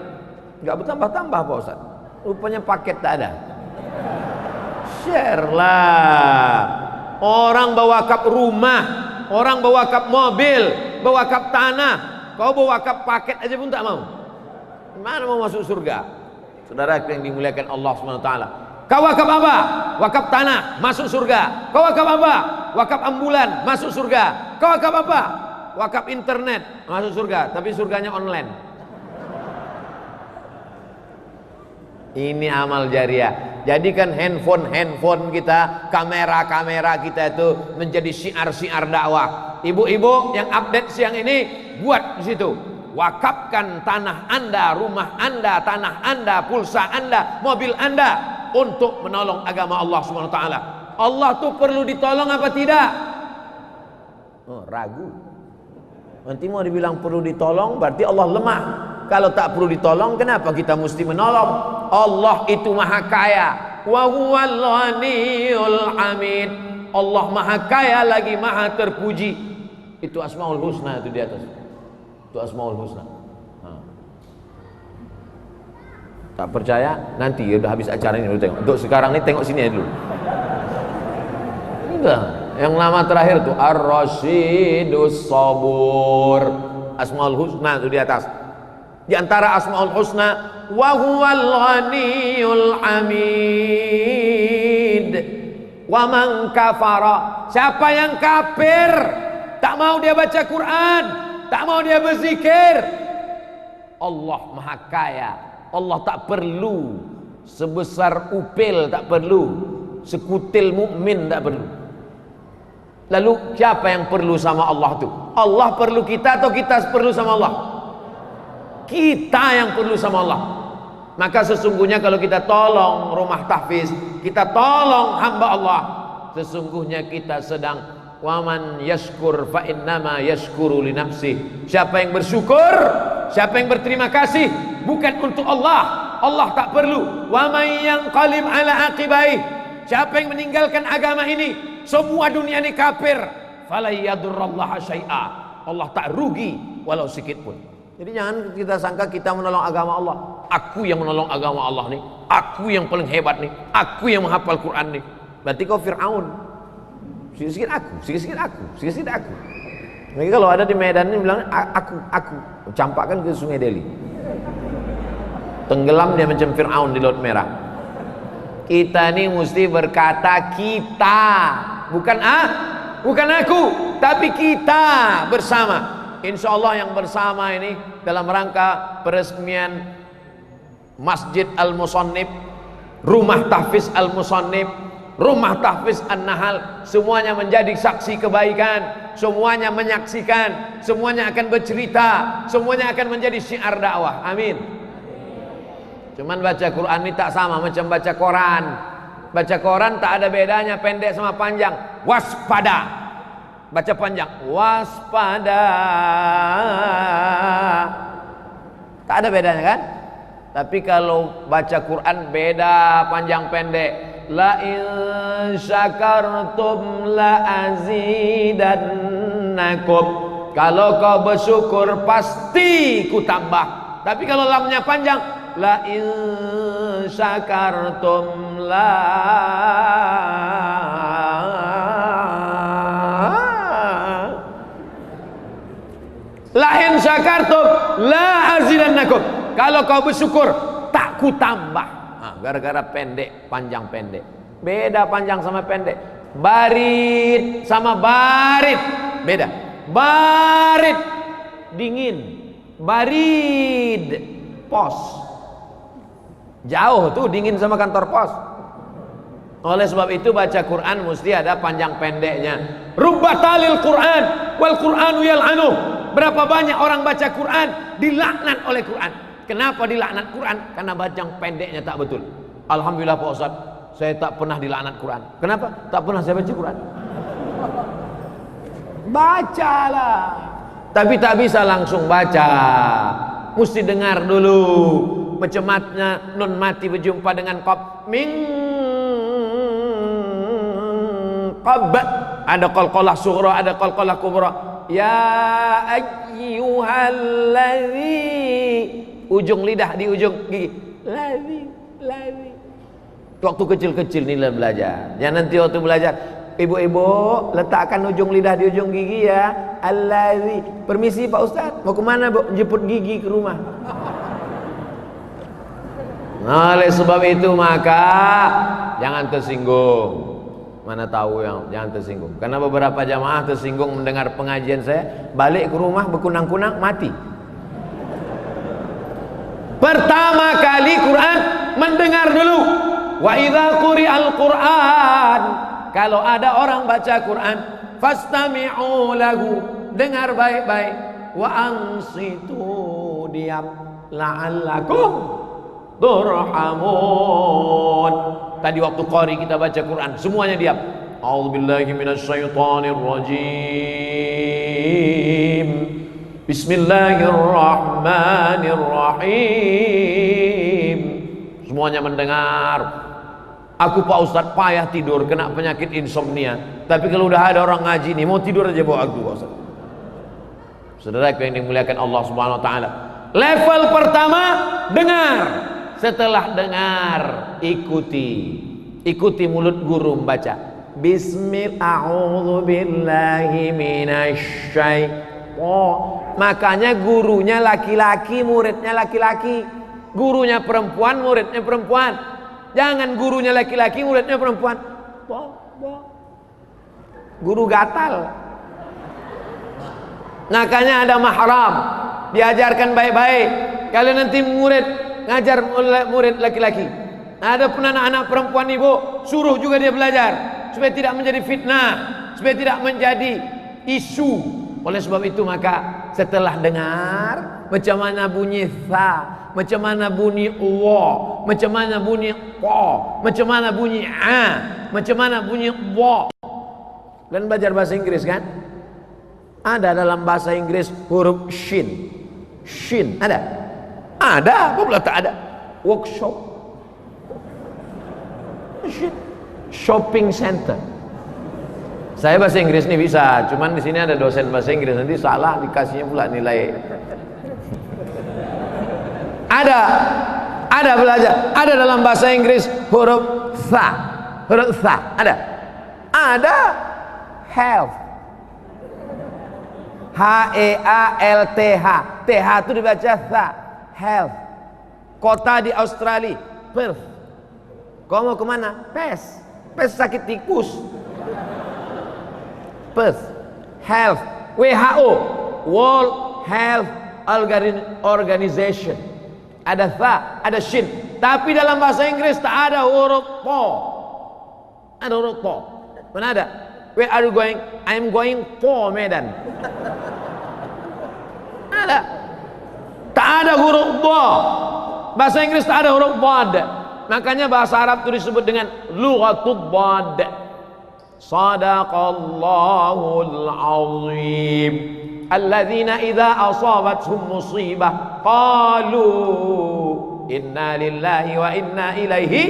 Enggak bertambah-tambah Pak Ustaz. Rupanya paket tak ada. Share lah. Orang bawa kap rumah, orang bawa kap mobil, bawa kap tanah. Kau bawa kap paket aja pun tak mau. Mana mau masuk surga? Saudara yang dimuliakan Allah SWT. Kau wakaf apa? Wakaf tanah, masuk surga. Kau wakaf apa? Wakaf ambulan, masuk surga. Kau wakaf apa? Wakaf internet, masuk surga. Tapi surganya online. Ini amal jariah. Jadikan handphone kita, kamera kita itu menjadi syiar-syiar dakwah. Ibu-ibu yang update siang ini, buat di situ. Wakafkan tanah Anda, rumah Anda, tanah Anda, pulsa Anda, mobil Anda untuk menolong agama Allah SWT. Allah tuh perlu ditolong apa tidak? Oh, ragu. Nanti mau dibilang perlu ditolong berarti Allah lemah. Kalau tak perlu ditolong, kenapa kita mesti menolong? Allah itu maha kaya. Wa huwal ghaniyul hamid. Allah maha kaya lagi maha terpuji. Itu Asmaul Husna itu di atas. Itu Asmaul Husna. Tak percaya? Nanti ya udah habis acara ini, tengok. Untuk sekarang ini tengok sini aja dulu. Enggak. Yang nama terakhir tuh Ar-Rasyidus Sabur. Asmaul Husna itu di atas. Di antara Asmaul Husna, wa huwal ghaniyul hamid. Wa man kafara. Siapa yang kafir, tak mau dia baca Quran, tak mau dia berzikir, Allah maha kaya. Allah tak perlu sebesar upil, tak perlu sekutil mukmin, tak perlu. Lalu siapa yang perlu sama Allah tu? Allah perlu kita atau kita perlu sama Allah? Kita yang perlu sama Allah. Maka sesungguhnya kalau kita tolong rumah tahfiz, kita tolong hamba Allah, sesungguhnya kita sedang waman yashkur fa innama yashkuru li nafsih. Siapa yang bersyukur, siapa yang berterima kasih, bukan untuk Allah. Allah tak perlu. Wa may yanqalib ala aqibai. Siapa yang meninggalkan agama ini, semua dunia ini kafir, fala yadurrallaha syai'a. Allah tak rugi walau sedikit pun. Jadi jangan kita sangka kita menolong agama Allah. Aku yang menolong agama Allah nih, aku yang paling hebat nih, aku yang menghafal Quran nih. Berarti kau Fir'aun. Sikit-sikit aku, sikit-sikit aku, sikit-sikit aku. Jadi kalau ada di Medan ini bilang aku, campakkan ke Sungai Delhi. Tenggelam dia macam Fir'aun di Laut Merah. Kita ini mesti berkata kita, bukan bukan aku, tapi kita bersama. Insya Allah yang bersama ini dalam rangka peresmian Masjid Al-Musannif, Rumah Tahfiz Al-Musannif, Rumah Tahfiz An-Nahal, semuanya menjadi saksi kebaikan, semuanya menyaksikan, semuanya akan bercerita, semuanya akan menjadi syiar dakwah. Amin. Cuman baca Quran ini tak sama macam baca koran. Baca koran tak ada bedanya pendek sama panjang. Waspada. Baca panjang, waspada. Tak ada bedanya kan? Tapi kalau baca Quran beda panjang pendek. La in syakartum la azidannakum. Kalau kau bersyukur pasti ku tambah. Tapi kalau lamnya panjang, la in syakartum la in syakartum la azidannakum. Kalau kau bersyukur tak ku tambah. Gara-gara pendek, panjang pendek. Beda panjang sama pendek. Barit sama barit beda. Barit dingin, barid pos. Jauh tuh dingin sama kantor pos. Oleh sebab itu baca Quran mesti ada panjang pendeknya. Rubbatalil Quran wal Quranu yal'anu. Berapa banyak orang baca Quran dilaknat oleh Quran. Kenapa dilaknat Quran? Karena bacaan pendeknya tak betul. Alhamdulillah Pak Ustaz, saya tak pernah dilaknat Quran. Kenapa? Tak pernah saya baca Quran. Bacalah. Tapi tak bisa langsung baca. Mesti dengar dulu. Macam mana nun mati berjumpa dengan qab. Min qab. Ada qalqalah sughra, ada qalqalah kubra. Ya ayyuhalladzi. Ujung lidah di ujung gigi. Ladzi. Waktu kecil-kecil ni lah belajar. Jangan nanti waktu belajar, ibu-ibu letakkan ujung lidah di ujung gigi ya. Alladzi. Permisi Pak Ustaz, mau kemana Bu? Jemput gigi ke rumah. Oleh sebab itu maka jangan tersinggung. Mana tahu yang jangan tersinggung. Karena beberapa jamaah tersinggung mendengar pengajian saya, balik ke rumah berkunang-kunang mati. Pertama kali Quran mendengar dulu. Wa idza quri'al Quran, kalau ada orang baca Quran, fastami'u lahu, dengar baik-baik. Wa ansitu, diam, la'allakum turhamun. Tadi waktu qari kita baca Quran, semuanya diam. A'udzubillahi minasyaitonir rajim. Bismillahirrahmanirrahim. Semuanya mendengar. Aku Pak Ustaz payah tidur, kena penyakit insomnia. Tapi kalau udah ada orang ngaji nih, mau tidur aja bawa aku Pak Ustaz. Saudara yang dimuliakan Allah Subhanahu wa taala. Level pertama, dengar. Setelah dengar, ikuti mulut guru membaca. Bismillahirrahmanirrahim. Makanya gurunya laki-laki, muridnya laki-laki. Gurunya perempuan, muridnya perempuan. Jangan gurunya laki-laki, muridnya perempuan. Guru gatal. Makanya ada mahram, diajarkan baik-baik. Kalau nanti murid ngajar murid laki-laki, ada pun anak-anak perempuan ibu, suruh juga dia belajar supaya tidak menjadi fitnah, supaya tidak menjadi isu. Oleh sebab itu maka setelah dengar macam mana bunyi tha, macam mana bunyi wa, macam mana bunyi qa, macam mana bunyi a, macam mana bunyi wa. Dan belajar bahasa Inggris kan? Ada dalam bahasa Inggris huruf shin. Shin ada? Ada, apa pula tak ada? Workshop. Shin. Shopping center. Saya bahasa Inggris ini bisa, cuman di sini ada dosen bahasa Inggris, nanti salah dikasihnya pula nilai. Ada belajar, ada dalam bahasa Inggris huruf tha, ada health, H-E-A-L-T-H, T-H itu dibaca tha, health. Kota di Australia, Perth. Kau mau kemana? Pes sakit tikus. Perth. Health, WHO, World Health Organization. Ada tha, ada shin. Tapi dalam bahasa Inggris tak ada huruf po. Ada huruf po. Mana ada? Where are you going? I am going to Medan. Ada. Tak ada huruf bo. Bahasa Inggris tak ada huruf bod. Makanya bahasa Arab itu disebut dengan lughatul bod. Sadaqallahul azim. Alladzina idza asabatuhum musibah qalu inna lillahi wa inna ilaihi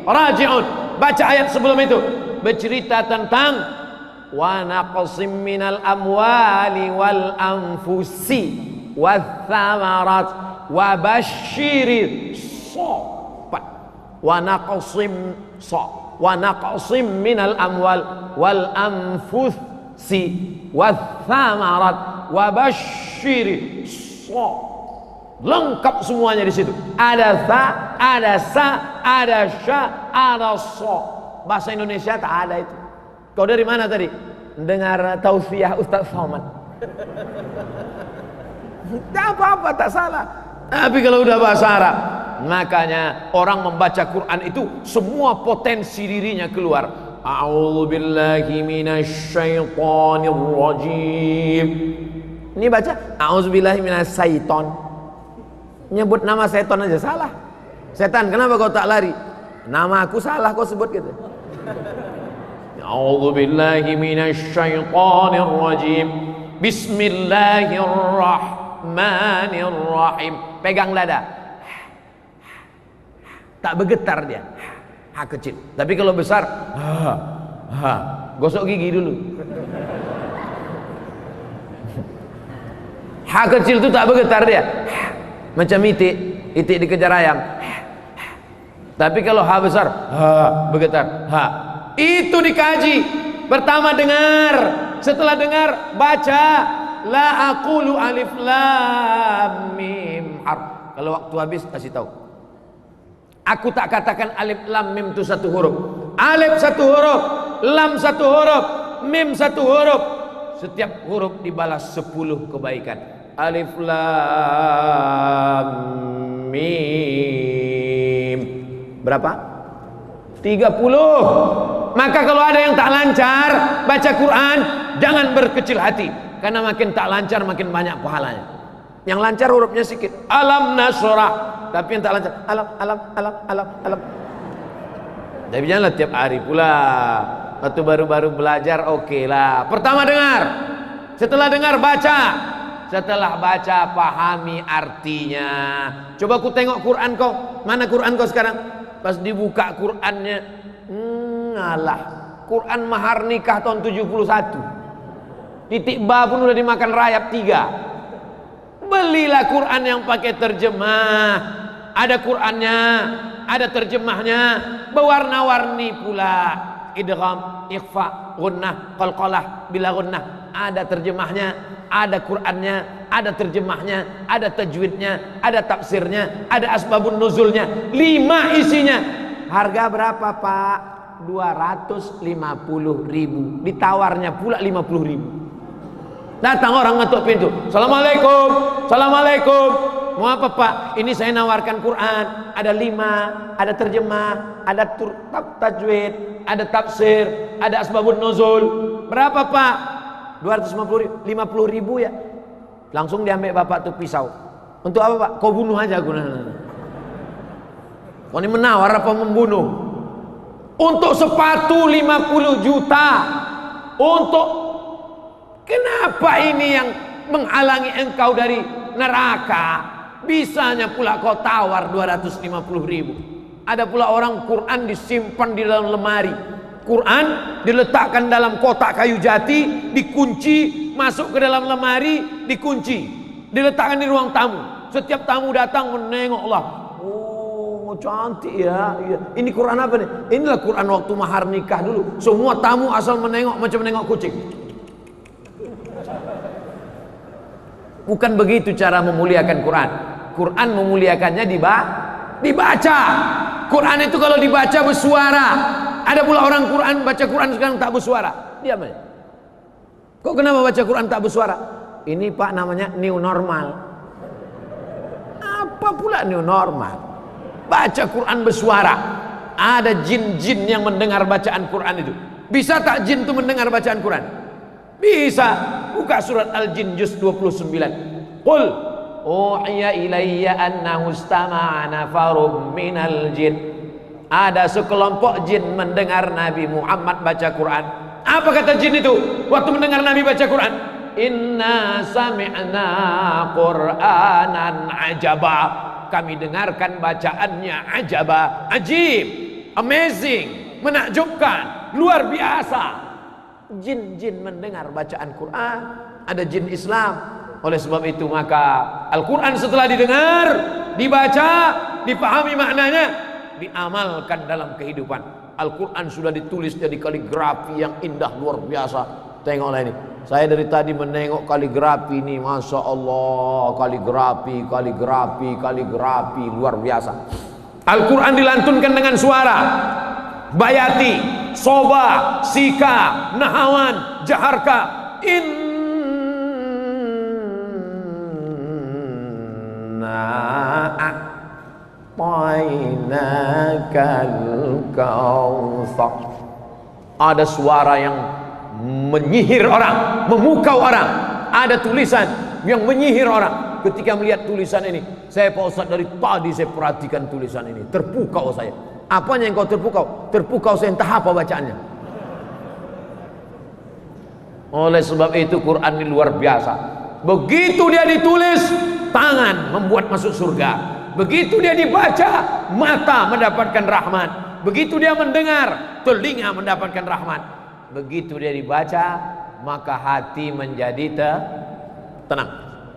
raji'un. Baca ayat sebelum itu bercerita tentang wa naqsim minal amwali wal anfusi wath thamarat wa basyiri sabat wa naqsim minal amwal wal anfusi wath thamarat wa basyiri lengkap semuanya di situ. Ada tha, ada sa, ada sya, ada so. Bahasa Indonesia tak ada itu. Kau dari mana tadi? Dengar tausiah Ustaz Somad. Tak apa-apa, tak salah. Tapi kalau udah bahasa Arab, makanya orang membaca Quran itu semua potensi dirinya keluar. A'udzu billahi minasy syaithanir rajim. Ini baca a'udzubillahi minasyaiton. Nyebut nama setan aja salah. Setan, kenapa kau tak lari? Nama aku salah kau sebut gitu. A'udzubillahi minasyaitonir rajim. Bismillahirrahmanirrahim. Pegang dada. Tak bergetar dia. Ha kecil. Tapi kalau besar, gosok gigi dulu. Ha kecil itu tak bergetar dia. Macam itik dikejar ayam. Tapi kalau ha besar, bergetar. Itu dikaji. Pertama dengar, setelah dengar baca. La aqulu alif lam mim harf. Kalau waktu habis kasih tahu. Aku tak katakan alif lam mim itu satu huruf. Alif satu huruf, lam satu huruf, mim satu huruf. Setiap huruf dibalas 10 kebaikan. Alif lam mim. Berapa? 30. Maka kalau ada yang tak lancar baca Quran, jangan berkecil hati. Karena makin tak lancar makin banyak pahalanya. Yang lancar hurufnya sedikit. Alam nasrah. Tapi yang tak lancar alam. Tapi janganlah tiap hari pula. Waktu baru-baru belajar oke lah. Pertama dengar. Setelah dengar baca. Setelah baca pahami artinya. Coba ku tengok Quran kau. Mana Quran kau sekarang? Pas dibuka Qurannya, alah. Quran mahar nikah tahun 71. Titik ba pun udah dimakan rayap 3. Belilah Quran yang pakai terjemah. Ada Qurannya, ada terjemahnya, berwarna-warni pula. Idgham, ikhfa, gunnah, qalqalah, bila gunnah. Ada terjemahnya, ada Qurannya, ada terjemahnya, ada tajwidnya, ada tafsirnya, ada asbabun nuzulnya. 5 isinya. Harga berapa Pak? 250.000. Ditawarnya pula 50.000. Datang orang ngetuk pintu. Assalamualaikum. Assalamualaikum. Mau apa Pak? Ini saya nawarkan Quran. Ada 5. Ada terjemah. Ada tajwid. Ada tafsir. Ada asbabun nuzul. Berapa Pak? 250.000. 50.000 ya. Langsung diambil bapak tuh pisau. Untuk apa Pak? Kau bunuh aja aku. Kau ini menawar apa membunuh? Untuk sepatu 50 juta. Untuk kenapa ini yang menghalangi engkau dari neraka? Bisanya pula kau tawar 250.000. Ada pula orang Quran disimpan di dalam lemari. Quran diletakkan dalam kotak kayu jati, dikunci, masuk ke dalam lemari, dikunci, diletakkan di ruang tamu. Setiap tamu datang menengoklah. Oh cantik ya. Ini Quran apa nih? Inilah Quran waktu mahar nikah dulu. Semua tamu asal menengok macam menengok kucing. Bukan begitu cara memuliakan Quran. Quran memuliakannya dibaca. Quran itu kalau dibaca bersuara. Ada pula orang Quran baca Quran sekarang tak bersuara. Diam aja. Kok kenapa baca Quran tak bersuara? Ini Pak namanya new normal. Apa pula new normal? Baca Quran bersuara. Ada jin-jin yang mendengar bacaan Quran itu. Bisa tak jin itu mendengar bacaan Quran? Bisa. Buka surat Al-Jin juz 29. Qul uhiya ilayya annahu istama'a nafarum minal jin. Ada sekelompok jin mendengar Nabi Muhammad baca Quran. Apa kata jin itu waktu mendengar Nabi baca Quran? Inna sami'na Qur'anan ajaba. Kami dengarkan bacaannya ajaba, ajib, amazing, menakjubkan, luar biasa. Jin-jin mendengar bacaan Quran. Ada jin Islam. Oleh sebab itu maka Al-Quran setelah didengar, dibaca, dipahami maknanya, diamalkan dalam kehidupan. Al-Quran sudah ditulis jadi kaligrafi yang indah luar biasa. Tengoklah ini. Saya dari tadi menengok kaligrafi ini, Masya Allah, kaligrafi luar biasa. Al-Quran dilantunkan dengan suara. Bayati, Soba, Sika, Nahawan, Jaharka. Ada suara yang menyihir orang, memukau orang. ada tulisan yang menyihir orang. Ketika melihat tulisan ini, saya Pak Ustaz dari tadi saya perhatikan tulisan ini, terpukau saya. Apanya yang kau terpukau? Terpukau saya entah apa bacaannya. Oleh sebab itu Quran ini luar biasa. Begitu dia ditulis, tangan membuat masuk surga. Begitu dia dibaca, mata mendapatkan rahmat. Begitu dia mendengar, telinga mendapatkan rahmat. Begitu dia dibaca, maka hati menjadi tenang.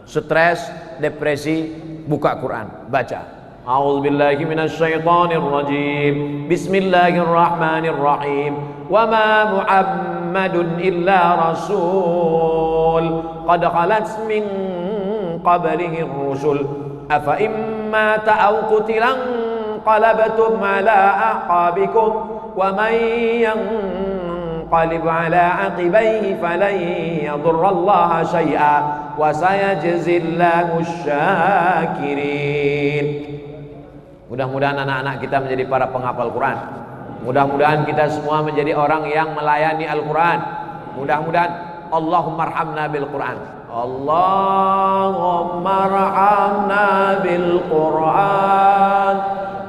Stres, depresi, buka Quran, baca. A'udzubillahi minasyaitonirrajim. Bismillahirrahmanirrahim. Wa ma Muhammadun illa rasul qad khalat min qablihi ar-rusul afa imma ta'aw qutilan qalabtum ala aqabikum wa man yanqalib ala aqibaihi falan yadurrallaha syai'a wa sayajzillahu syakirin. Mudah-mudahan anak-anak kita menjadi para penghafal Quran. Mudah-mudahan kita semua menjadi orang yang melayani Al-Quran. Mudah-mudahan Allahumma arhamna bil Quran. Allahumma arhamna bil Quran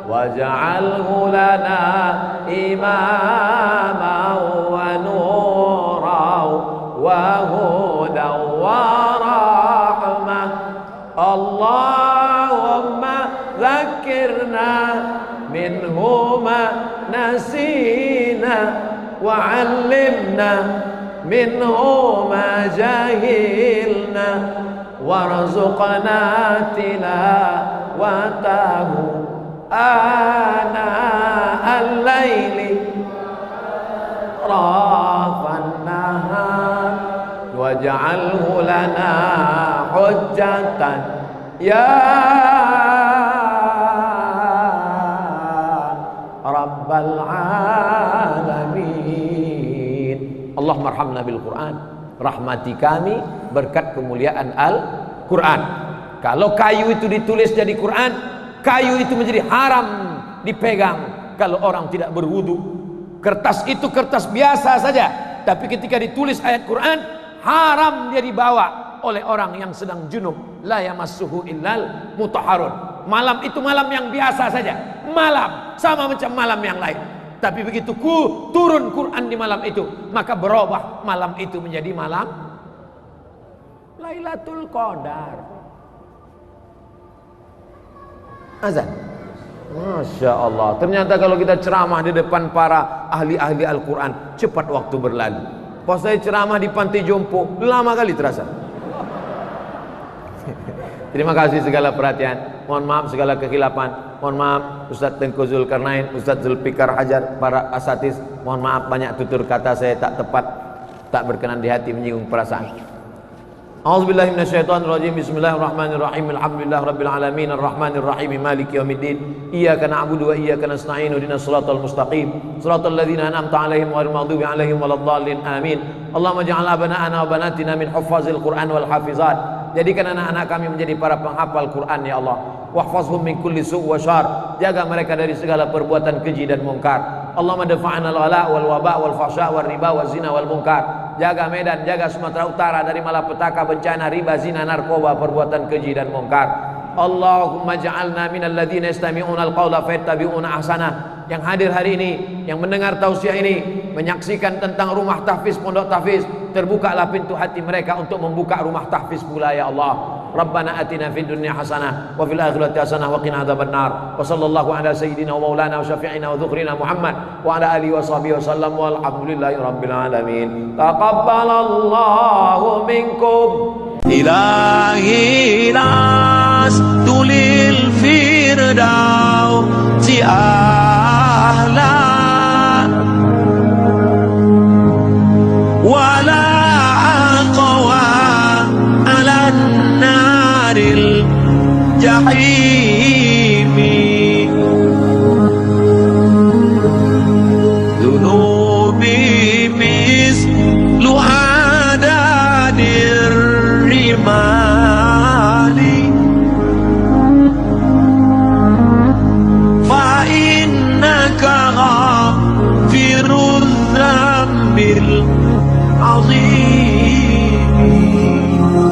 waj'alhu lana imaman wa nuran wa hudan wa rahmah. Allahumma zakkirna minhu ma nasina wa 'allimna minhu ma jahilna warzuqna tilawatahu ana al-laili rafan nahar waj'alhu lana hujjatan ya rabbal alamin. Allahumma arhamna bil Quran, rahmati kami berkat kemuliaan Al-Quran. Kalau kayu itu ditulis jadi Quran, kayu itu menjadi haram dipegang kalau orang tidak berwudu. Kertas itu kertas biasa saja, tapi ketika ditulis ayat Quran, haram dia dibawa oleh orang yang sedang junub. La yamassuhu illal mutahharun. Malam itu malam yang biasa saja, malam sama macam malam yang lain. Tapi begitu turun Quran di malam itu, maka berubah malam itu menjadi malam Lailatul Qadar. Azan. Masya Allah. Ternyata kalau kita ceramah di depan para ahli-ahli Al-Quran, cepat waktu berlalu. Pas saya ceramah di Pantai Jompo, lama kali terasa. Terima kasih segala perhatian. Mohon maaf segala kekhilafan. Mohon maaf Ustadz Tengku Zulkarnain, Ustadz Zulfikar Hajar, para asatiz. Mohon maaf banyak tutur kata saya tak tepat, tak berkenan di hati, menyinggung perasaan. A'udzubillahi minasyaitonirrajim. Bismillahirrahmanirrahim. Alhamdulillah rabbil alamin arrahmanir rahim maliki yaumiddin. Iyyaka na'budu wa iyyaka nasta'in. Ihdinas siratal mustaqim. Siratal ladzina an'amta 'alaihim ghairil maghdubi 'alaihim waladdallin. Amin. Allahumma ij'al abana'ana wa banatina min huffazil Qur'an wal hafizat. Jadikan anak-anak kami menjadi para penghafal Quran ya Allah. Wahfazhum min kulli su' wa syarr. Jaga mereka dari segala perbuatan keji dan mungkar. Allahumma dafa'na al-ghala wal waba wal fahsya wal riba wal zina wal munkar. Jaga Medan, jaga Sumatera Utara dari malapetaka, bencana, riba, zina, narkoba, perbuatan keji dan mungkar. Allahumma ja'alna minal ladzina yastami'una al-qawla fayattabi'una ahsana. Yang hadir hari ini, yang mendengar tausiah ini, menyaksikan tentang rumah tahfiz, pondok tahfiz, terbukalah pintu hati mereka untuk membuka rumah tahfiz pula ya Allah. Rabbana atina fid dunya hasanah wa fil akhirati hasanah wa qina adzabannar. Wa sallallahu ala sayyidina wa maulana wa syafi'ina wa dhukrina Muhammad wa ala alihi wa sahbihi wa sallam walhamdulillahi rabbil alamin. Taqabbalallahu minkum. إلهي لست للفردوس أهلا ولا أقوى على النار الجحيم ذنوبي مثل عدد الرمال فإنك غافر الذنب العظيم العالمين